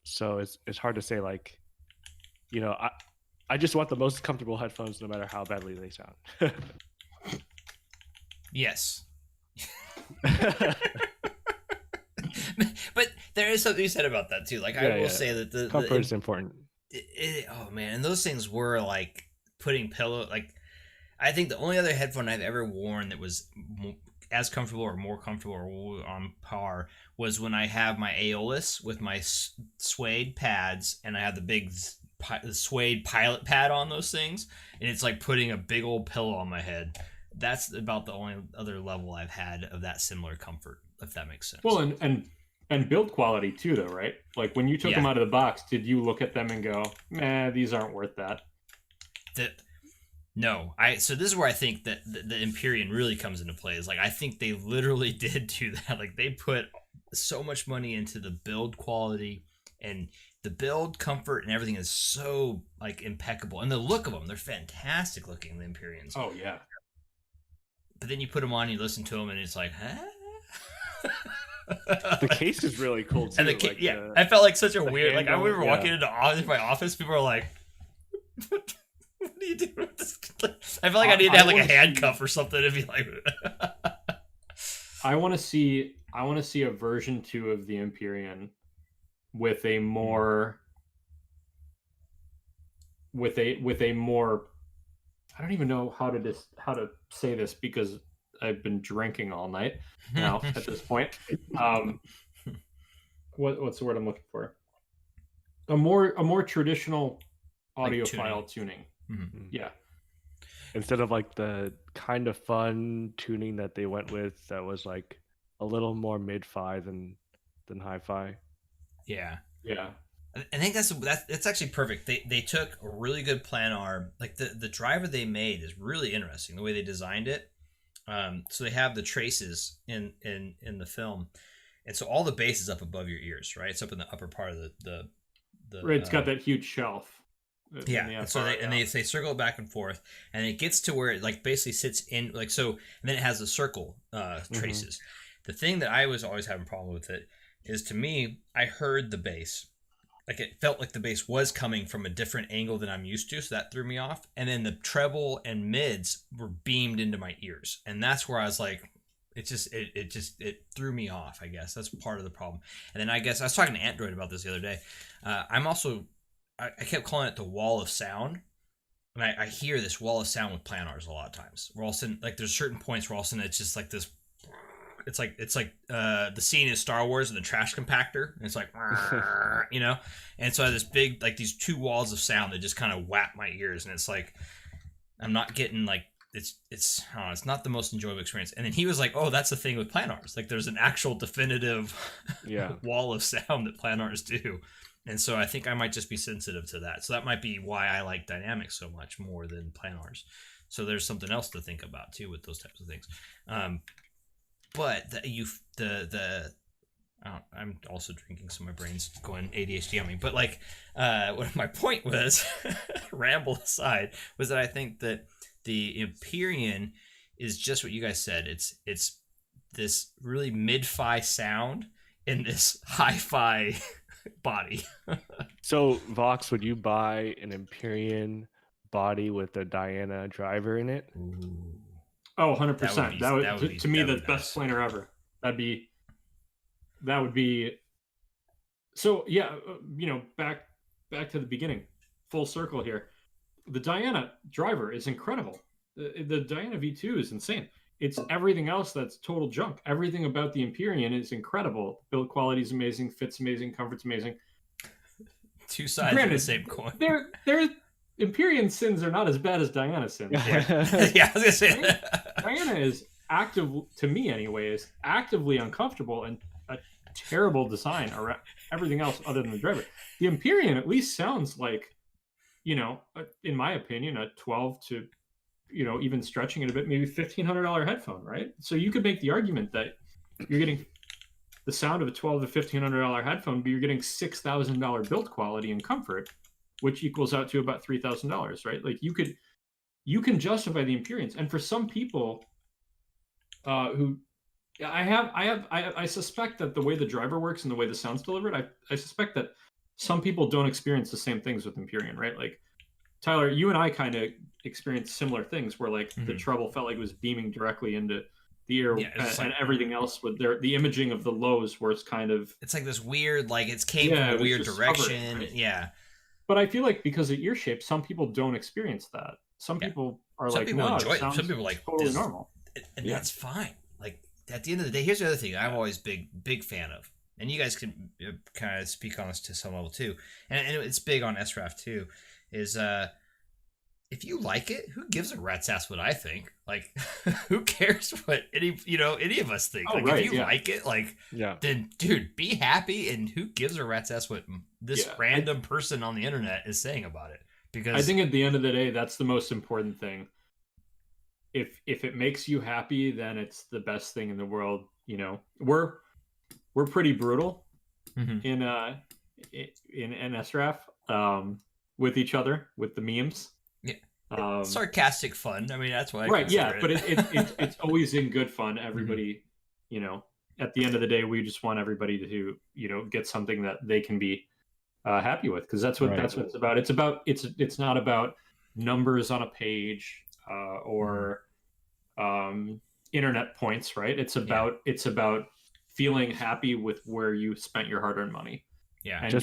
So it's hard to say like, you know, I just want the most comfortable headphones no matter how badly they sound. Yes. But there is something you said about that too. Like I will say that the comfort is important. Oh man, and those things were like putting like I think the only other headphone I've ever worn that was as comfortable or more comfortable or on par was when I have my Aeolus with my suede pads and I have the big suede pilot pad on those things, and it's like putting a big old pillow on my head. That's about the only other level I've had of that similar comfort, if that makes sense. Well, and build quality too, though, right? Like when you took them out of the box, did you look at them and go, "Nah, these aren't worth that"? No, so this is where I think that the Empyrean really comes into play. Is like I think they literally did do that. Like they put so much money into the build quality, and the build comfort and everything is so like impeccable, and the look of them, they're fantastic looking. The Empyreans. Oh yeah. But then you put them on, you listen to them, and it's like, huh? The case is really cool too. And I felt like such a weird. Like I remember walking into my office, people were like, "What are you doing with this?" I felt like I needed to have like a handcuff or something to be like. I want to see a version 2 of the Empyrean with a more I don't even know how to say this because I've been drinking all night now at this point. What's the word I'm looking for? A more traditional audiophile like tuning. Yeah. Instead of like the kind of fun tuning that they went with that was like a little more mid-fi than hi-fi. Yeah. Yeah. I think that's actually perfect. They took a really good planar. Like the driver they made is really interesting. The way they designed it. So they have the traces in the film, and so all the bass is up above your ears, right? It's up in the upper part of the right. It's got that huge shelf. Yeah. And so they circle it back and forth, and it gets to where it like basically sits in like so, and then it has the circle traces. The thing that I was always having a problem with it is, to me, I heard the bass. Like it felt like the bass was coming from a different angle than I'm used to, so that threw me off. And then the treble and mids were beamed into my ears, and that's where I was like, it threw me off. I guess that's part of the problem. And then I guess I was talking to Android about this the other day. I kept calling it the wall of sound, and I hear this wall of sound with planars a lot of times. Where all of a sudden, like there's certain points where all of a sudden it's just like this. It's like the scene is Star Wars and the trash compactor. And it's like, you know? And so I had this big, like these two walls of sound that just kind of whap my ears. And it's like, I'm not getting like, it's not the most enjoyable experience. And then he was like, oh, that's the thing with planars. Like there's an actual definitive wall of sound that planars do. And so I think I might just be sensitive to that. So that might be why I like dynamics so much more than planars. So there's something else to think about too with those types of things. But I'm also drinking, so my brain's going ADHD on me. But like, what my point was, ramble aside, was that I think that the Empyrean is just what you guys said. It's this really mid-fi sound in this hi-fi body. So, Vox, would you buy an Empyrean body with a Diana driver in it? Ooh. Oh, 100%. That would be to me the nice. best planer ever. That would be. So yeah, back to the beginning, full circle here. The Diana driver is incredible. The Diana V2 is insane. It's everything else that's total junk. Everything about the Empyrean is incredible. Build quality is amazing, fit's amazing, comfort's amazing. Two sides of the same coin. Their Empyrean sins are not as bad as Diana sins. Yeah, I was gonna say Diana is active, to me anyway, is actively uncomfortable and a terrible design around everything else other than the driver. The Empyrean at least sounds like, in my opinion, a 12 to, even stretching it a bit, maybe $1,500 headphone, right? So you could make the argument that you're getting the sound of a $1,200 to $1,500 headphone, but you're getting $6,000 build quality and comfort, which equals out to about $3,000, right? Like you can justify the Empyreans, and for some people, who I suspect that the way the driver works and the way the sound's delivered, I suspect that some people don't experience the same things with Empyrean, right? Like Tyler, you and I kind of experienced similar things where like the treble felt like it was beaming directly into the ear, and everything else with the imaging of the lows where it's kind of, it's like this weird, like it's came from a weird direction, hovering, right? Yeah. But I feel like because of ear shape, some people don't experience that. Some people are some like, people enjoy it. Some people like totally normal, and that's fine. Like at the end of the day, here's the other thing I'm always big fan of, and you guys can kind of speak on this to some level too, and it's big on SRAF too, is if you like it, who gives a rat's ass what I think? Like, who cares what any of us think? Like, if you like it, then dude, be happy, and who gives a rat's ass what this random person on the internet is saying about it? Because I think at the end of the day, that's the most important thing. If it makes you happy, then it's the best thing in the world. We're pretty brutal in SRAF with each other, with the memes. Yeah, sarcastic fun. I mean, that's why. Right. Yeah, but it's always in good fun. Everybody, at the end of the day, we just want everybody to get something that they can be happy with, because that's what it's about. It's not about numbers on a page or internet points, right? It's about feeling happy with where you spent your hard-earned money. Yeah. And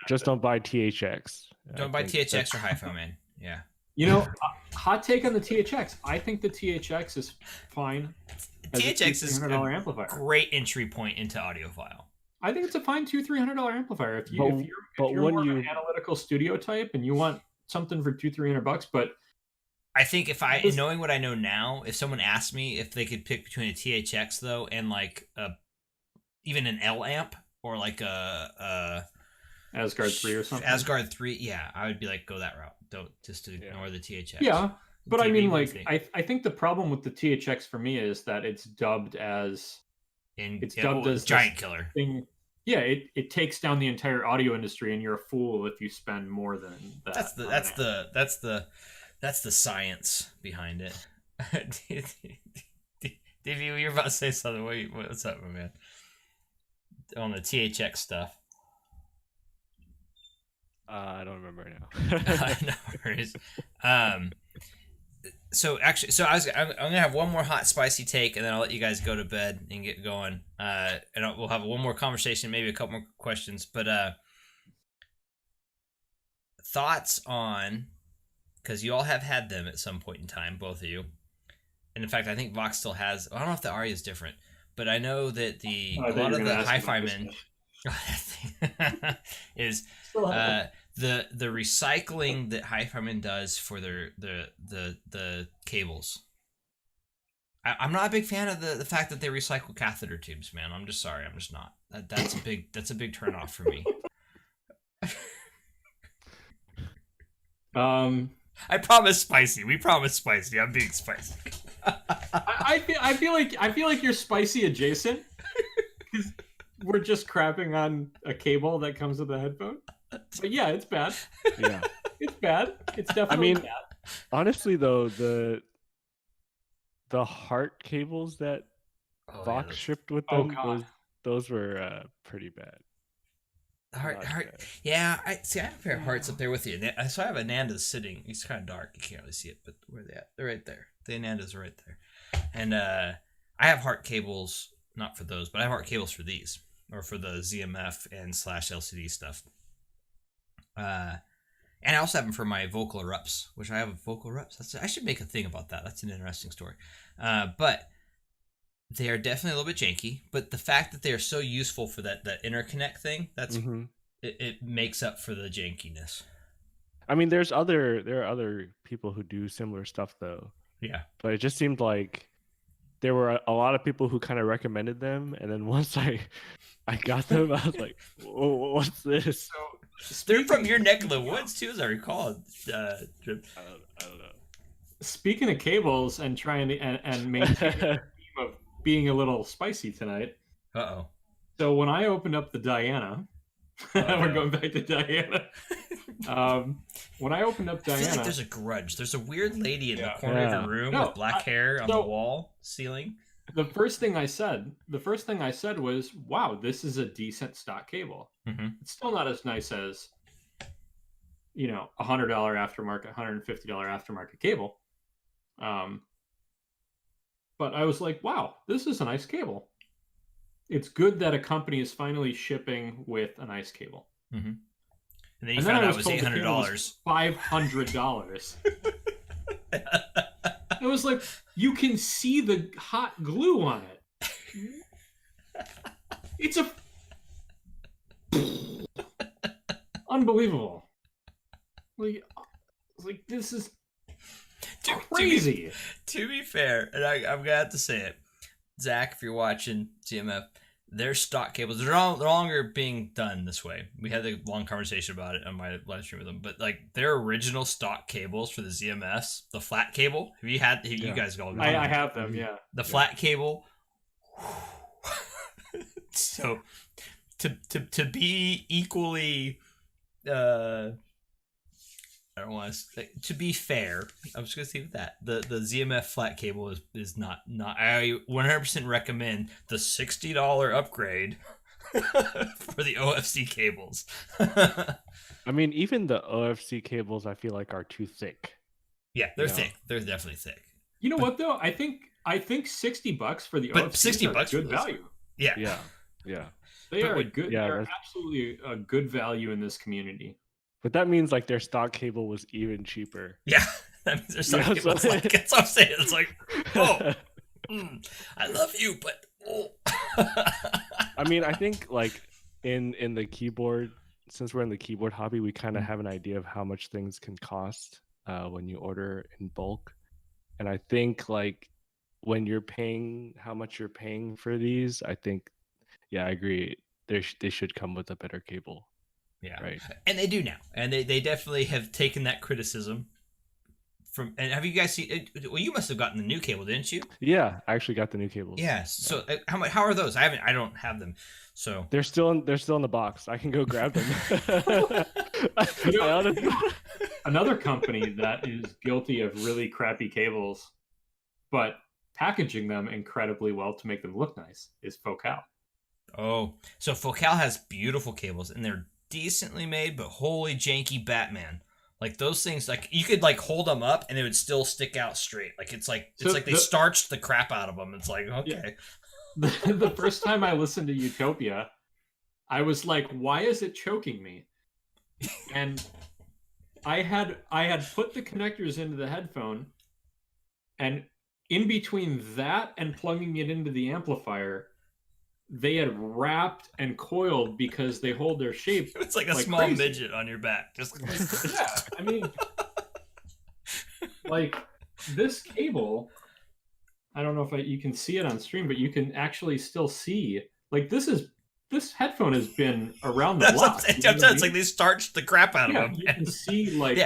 just don't buy THX. Don't buy THX or HiFi, man. Yeah. Hot take on the THX. I think the THX is fine. THX is a amplifier. Great entry point into audiophile. I think it's a fine $200-$300 amplifier. If you're more of an analytical studio type and you want something for $200-$300, but I think knowing what I know now, if someone asked me if they could pick between a THX though and like even an L amp or like a Asgard 3 or something. Asgard 3, yeah, I would be like, go that route. Don't just ignore the THX. Yeah, but I mean, like, I think the problem with the THX for me is that it's dubbed as giant killer thing. Yeah, it takes down the entire audio industry, and you're a fool if you spend more than that. That's the science behind it. Davey, you're about to say something. What's up, my man? On the THX stuff. I don't remember now. No worries. So I'm gonna have one more hot spicy take, and then I'll let you guys go to bed and get going. And we'll have one more conversation, maybe a couple more questions. But thoughts on, because you all have had them at some point in time, both of you. And in fact, I think Vox still has. I don't know if the Aria is different, but I know that a lot of the HiFi men is the recycling that HiFi men does for the cables. I'm not a big fan of the fact that they recycle catheter tubes, man. I'm just sorry. I'm just not. That's a big turnoff for me. I promise spicy. We promise spicy. I'm being spicy. I feel like you're spicy adjacent. We're just crapping on a cable that comes with a headphone. But yeah, it's bad. Yeah, it's bad. It's definitely bad. Honestly, though, the heart cables that Oh, yeah, Vox those shipped with Oh, them. God. Those were pretty bad. heart, Not heart. bad. Yeah, I see. I have a pair of hearts up there with you. So I have Anandas sitting. It's kind of dark. You can't really see it, but where are they at? They're right there. The Anandas are right there. And I have heart cables, not for those, but I have heart cables for these, or for the ZMF and / LCD stuff. And I also have them for my vocal erupts, which I have vocal erupts. I should make a thing about that. That's an interesting story. But they are definitely a little bit janky. But the fact that they are so useful for that interconnect thing, it makes up for the jankiness. I mean, there are other people who do similar stuff though. Yeah. But it just seemed like there were a lot of people who kind of recommended them, and then once I got them, I was like, "Whoa, what's this?" So They're from your neck of the woods too, as I recall. Drip. I don't know. speaking of cables and trying to and maintaining the theme of being a little spicy tonight. Uh-oh. So when I opened up the Diana, we're going back to Diana. When I opened up I feel Diana, like there's a grudge. There's a weird lady in the corner of your room with black hair on the wall ceiling. The first thing I said was, "Wow, this is a decent stock cable." Mm-hmm. It's still not as nice as, $100 aftermarket, $150 aftermarket cable. But I was like, "Wow, this is a nice cable." It's good that a company is finally shipping with a nice cable. Mm-hmm. And then you found out it was $800. $500. It was like, you can see the hot glue on it. It's unbelievable. Like this is crazy. To be fair, and I'm gonna have to say it, Zach, if you're watching GMF, their stock cables they're no longer being done this way. We had a long conversation about it on my live stream with them, but like their original stock cables for the ZMS, the flat cable. You guys go? I have them. Yeah. The flat cable. So to be equally, I don't want to say, to be fair. I'm just gonna say with that the ZMF flat cable is not. I 100% recommend the $60 upgrade for the OFC cables. I mean, even the OFC cables, I feel like are too thick. Yeah, they're thick. They're definitely thick. You know what though? I think $60 for the but OFC $60 good value. Yeah. They but are good. Yeah, they're absolutely a good value in this community. But that means like their stock cable was even cheaper. Yeah, that means their stock cable was like, that's what I'm saying. It's like, oh, I love you, but oh. I mean, I think like in the keyboard, since we're in the keyboard hobby, we kind of have an idea of how much things can cost when you order in bulk. And I think like when you're paying how much you're paying for these, I think, yeah, I agree. They should come with a better cable. Yeah, right. And they do now, and they definitely have taken that criticism from. And have you guys seen? Well, you must have gotten the new cable, didn't you? Yeah, I actually got the new cables. Yeah. So how are those? I don't have them. So they're still in the box. I can go grab them. Another company that is guilty of really crappy cables, but packaging them incredibly well to make them look nice is Focal. Oh, so Focal has beautiful cables, and they're decently made, but holy janky Batman. Like those things, like you could like hold them up and it would still stick out straight. Like it's like they starched the crap out of them. It's like, okay. Yeah. The first time I listened to Utopia, I was like, why is it choking me? And I had put the connectors into the headphone, and in between that and plugging it into the amplifier, they had wrapped and coiled because they hold their shape. It's like a small crazy midget on your back. Just yeah, I mean, like this cable. I don't know if you can see it on stream, but you can actually still see. Like this headphone has been around the block. It's like they starched the crap out of them. You can see like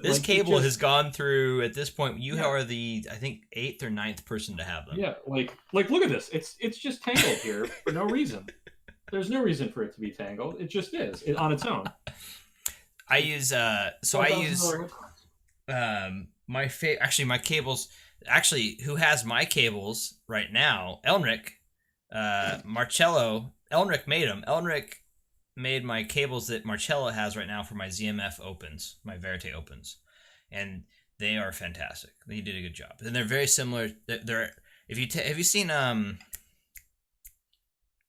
this cable has gone through at this point. You are the I think 8th or 9th person to have them. Yeah, like look at this. It's just tangled here for no reason. There's no reason for it to be tangled. It just is on its own. I use my cables. Actually, who has my cables right now? Elnrick, Marcello. Elnrick made them. Elnrick made my cables that Marcello has right now for my ZMF opens, my Verite opens, and they are fantastic. He did a good job, and they're very similar. They're if you have you seen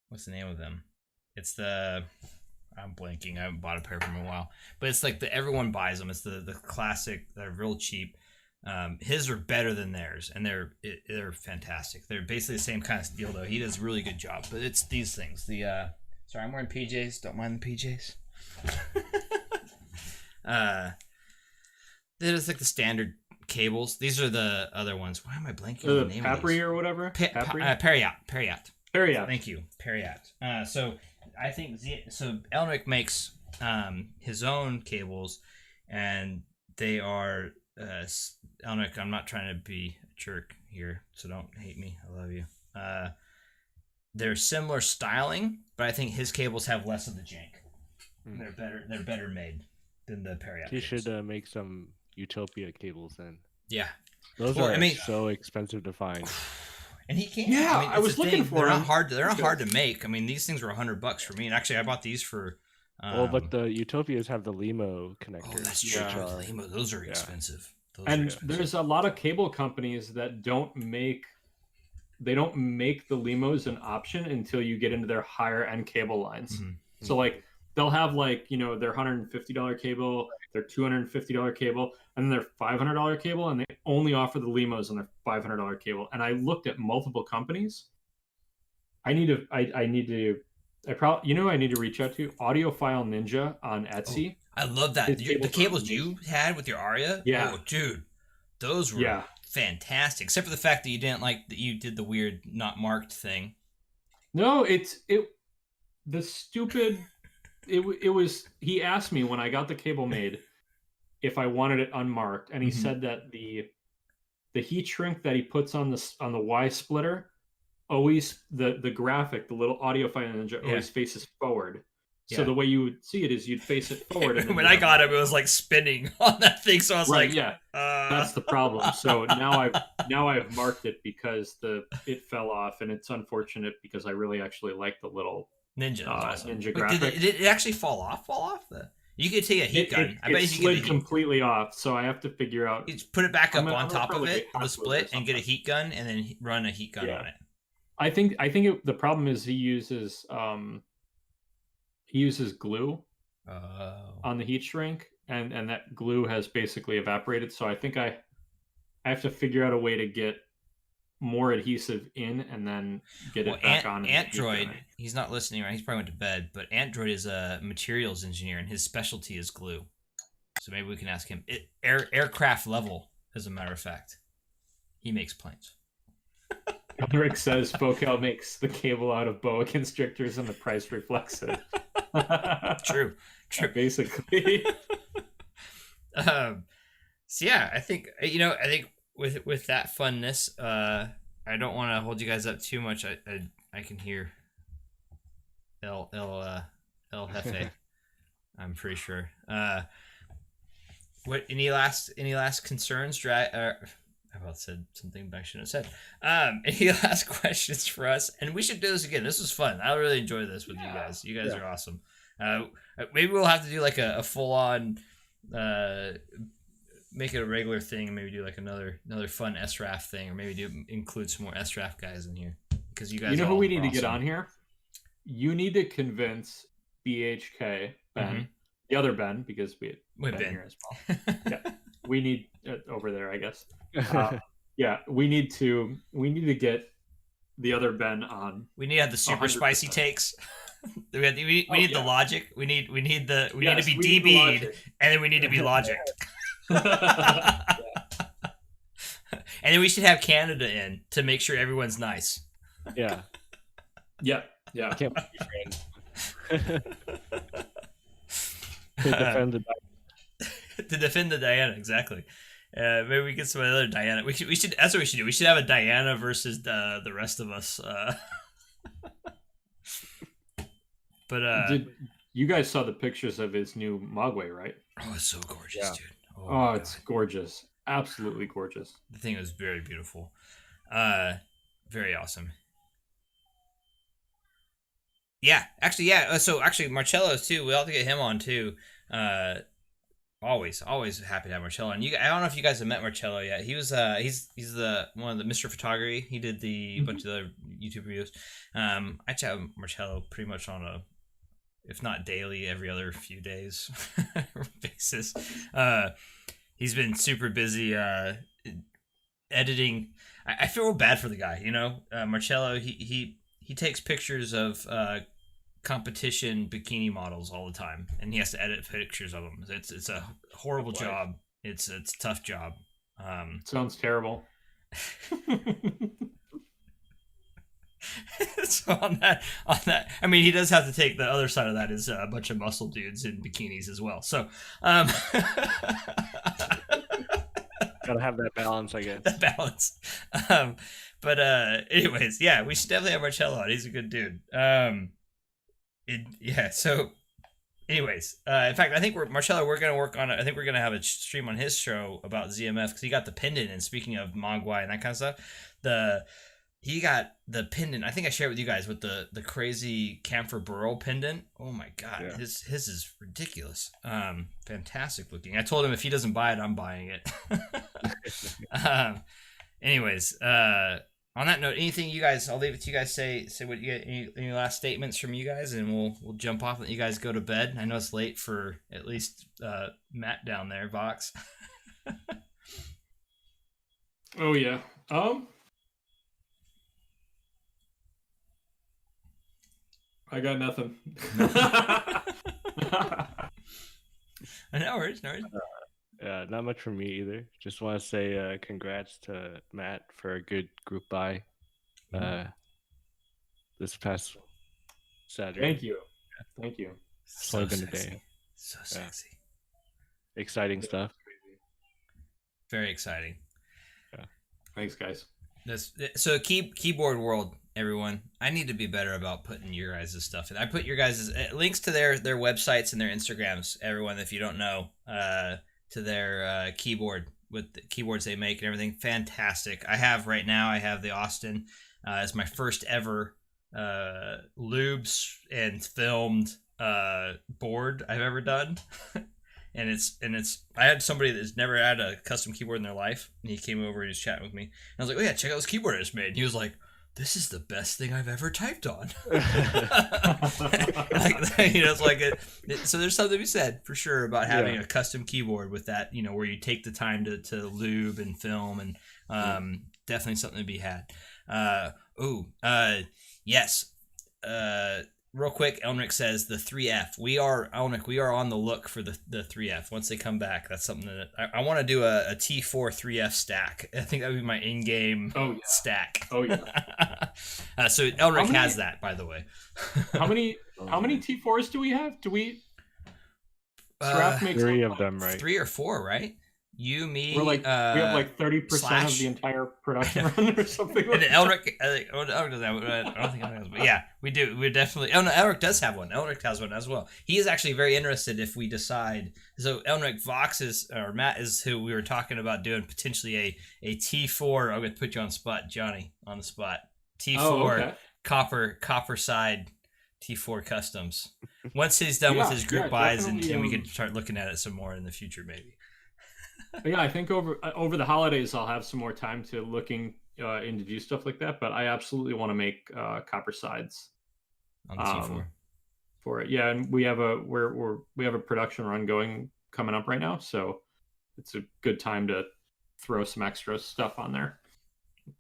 what's the name of them? It's the I'm blanking. I haven't bought a pair from a while, but it's like everyone buys them. It's the classic. They're real cheap. His are better than theirs, and they're fantastic. They're basically the same kind of deal, though. He does a really good job. But it's these things. Sorry, I'm wearing PJs. Don't mind the PJs. They're just like the standard cables. These are the other ones. Why am I blanking on the name of these? or whatever? Periat. Periat. Thank you. Periat. So I think Elric makes his own cables, and they are Elric. I'm not trying to be a jerk here, so don't hate me. I love you. They're similar styling, but I think his cables have less of the jank. They're better. They're better made than the Periat. He should make some Utopia cables then. Yeah, those are so expensive to find. And he can't. Yeah, I was looking for them. They're not hard to make. I mean, these things were $100 for me, and actually, I bought these for. Well, but the Utopias have the Limo connectors. Oh, that's true. The Limo, those are expensive. There's a lot of cable companies that don't make the Limos an option until you get into their higher end cable lines. Mm-hmm. So like they'll have like, their $150 cable, their $250 cable, and then their $500 cable, and they only offer the Limos on their $500 cable. And I looked at multiple companies. I need to reach out to Audiophile Ninja on Etsy. Oh, I love that. The cables you had with your Aria? Yeah. Oh, dude. Those were fantastic. Except for the fact that you didn't like that you did the weird not marked thing. No, he asked me when I got the cable made if I wanted it unmarked, and he said that the heat shrink that he puts on the Y splitter always the graphic, the little Audiophile Ninja always faces forward. So the way you would see it is you'd face it forward. And when I got him, it was like spinning on that thing. So I was that's the problem. So now I've marked it because it fell off, and it's unfortunate because I really actually like the little Ninja Ninja graphic. Did it actually fall off? You could take a heat gun. I bet you slid completely off. So I have to figure out. You just put it back up on top of it, the split, and get a heat gun, and then run a heat gun on it. I think the problem is he uses glue on the heat shrink, and that glue has basically evaporated. So I think I have to figure out a way to get more adhesive in and then get it back on. Android, he's not listening, right? He's probably went to bed, but Android is a materials engineer, and his specialty is glue. So maybe we can ask him. Aircraft level, as a matter of fact. He makes planes. Rick says Focal makes the cable out of boa constrictors and the price reflects it. True. Basically. So yeah, I think with that funness, I don't want to hold you guys up too much. I can hear El Jefe. I'm pretty sure. What any last concerns? I about said something I shouldn't have said. Any last questions for us? And we should do this again. This was fun. I really enjoyed this with you guys. You guys are awesome. Maybe we'll have to do like a full on, make it a regular thing, and maybe do like another fun SRAF thing, or maybe include some more SRAF guys in here because you guys. You know who we need to get on here? You need to convince BHK Ben, the other Ben, because we had Ben here as well. Yeah, we need over there, I guess. We need to get the other Ben on. We need to have the super 100%. Spicy takes. we need the logic. We need to be DB'd, and then we need to be logicked. And then we should have Canada in to make sure everyone's nice. Yeah. Can't be friends. To defend the Diana, exactly. Maybe we get some other Diana. We should. That's what we should do. We should have a Diana versus the rest of us. But you guys saw the pictures of his new Mogwai, right? Oh, it's so gorgeous, dude. Oh, it's gorgeous. Absolutely gorgeous. The thing was very beautiful. Very awesome. Yeah, actually, yeah. So actually, Marcello too. We'll have to get him on too. Always happy to have Marcello. And I don't know if you guys have met Marcello yet. He was he's the one of the Mr. Photography. He did the bunch of the YouTube videos. I chat with Marcello pretty much on a, if not daily, every other few days basis. He's been super busy editing. I feel bad for the guy, you know. Marcello, he takes pictures of competition bikini models all the time, and he has to edit pictures of them. It's a horrible job. It's a tough job. Sounds terrible. So on that, I mean, he does have to take the other side of that is a bunch of muscle dudes in bikinis as well. So, gotta have that balance, I guess. That balance. But anyways, yeah, we should definitely have Marcello on. He's a good dude. So anyways, in fact, I think Marcello, we're gonna work on it. I think we're gonna have a stream on his show about ZMF because he got the pendant. And speaking of Mogwai and that kind of stuff, he got the pendant. I think I shared with you guys with the crazy camphor burl pendant. Oh my god, yeah. His is ridiculous. Fantastic looking. I told him if he doesn't buy it, I'm buying it. Anyways, on that note, anything you guys? I'll leave it to you guys. Say what you get. Any last statements from you guys, and we'll jump off and let you guys go to bed. I know it's late for at least Matt down there, Vox. Oh yeah. I got nothing. No worries. Not much from me either. Just want to say congrats to Matt for a good group buy this past Saturday. Thank you. It's only been a day. So sexy. Exciting stuff. Very exciting. Yeah. Thanks, guys. So keyboard world, everyone. I need to be better about putting your guys' stuff in. I put your guys' links to their websites and their Instagrams. Everyone, if you don't know, to their keyboard with the keyboards they make and everything. Fantastic. I have the Austin. It's my first ever lubes and filmed board I've ever done. And it's I had somebody that's never had a custom keyboard in their life, and he came over and he was chatting with me. And I was like, "Oh yeah, check out this keyboard I just made." And he was like, "This is the best thing I've ever typed on." It's like so there's something to be said for sure about having a custom keyboard with that, where you take the time to lube and film, and definitely something to be had. Yes. Real quick, Elnick says the 3F. We are on the look for the 3F. Once they come back, that's something that I want to do a T4 3F stack. I think that would be my in-game stack. Oh yeah. So Elric has that, by the way. How many T4s do we have? Scrap makes 3 of them, right? 3 or 4, right? You, me, we have like 30% of the entire production run or something. And Elric, Elric does have. I don't think Elric does, but yeah, we do. We definitely. Oh no, Elric does have one. Elric has one as well. He is actually very interested if we decide. So Elric Vox Matt is who we were talking about doing potentially a T4. I'm going to put you on spot, Johnny, on the spot. T4 copper side T4 customs. Once he's done with his group buys, and we can start looking at it some more in the future, maybe. Yeah, I think over the holidays I'll have some more time to looking into do stuff like that. But I absolutely want to make copper sides on the T4 for it. Yeah, and we have a production run coming up right now, so it's a good time to throw some extra stuff on there.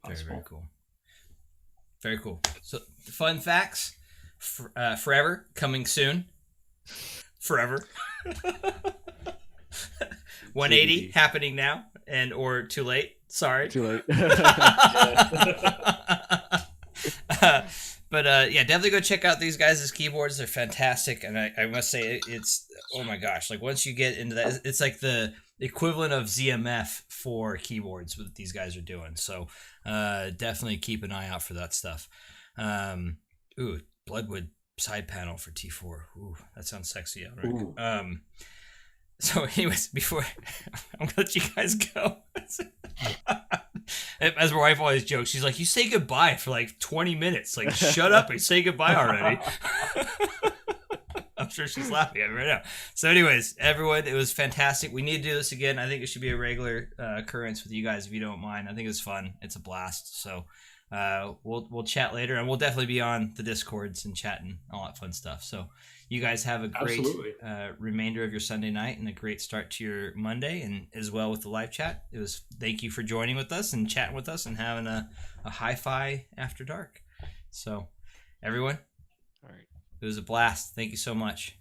Very cool. Very cool. So fun facts, forever coming soon. Forever. 180 happening now, or too late. Sorry. Too late. But definitely go check out these guys' keyboards. They're fantastic, and I must say it's oh my gosh! Like once you get into that, it's like the equivalent of ZMF for keyboards what these guys are doing. So definitely keep an eye out for that stuff. Bloodwood side panel for T4. Ooh, that sounds sexy. Right? So, anyways, before I'm gonna let you guys go. As my wife always jokes, she's like, "You say goodbye for like 20 minutes. Like, shut up and say goodbye already." I'm sure she's laughing at me right now. So, anyways, everyone, it was fantastic. We need to do this again. I think it should be a regular occurrence with you guys if you don't mind. I think it's fun. It's a blast. So, we'll chat later, and we'll definitely be on the Discords and chatting all that fun stuff. So, you guys have a great remainder of your Sunday night and a great start to your Monday, and as well with the live chat. Thank you for joining with us and chatting with us and having a hi-fi after dark. So, everyone, all right, it was a blast. Thank you so much.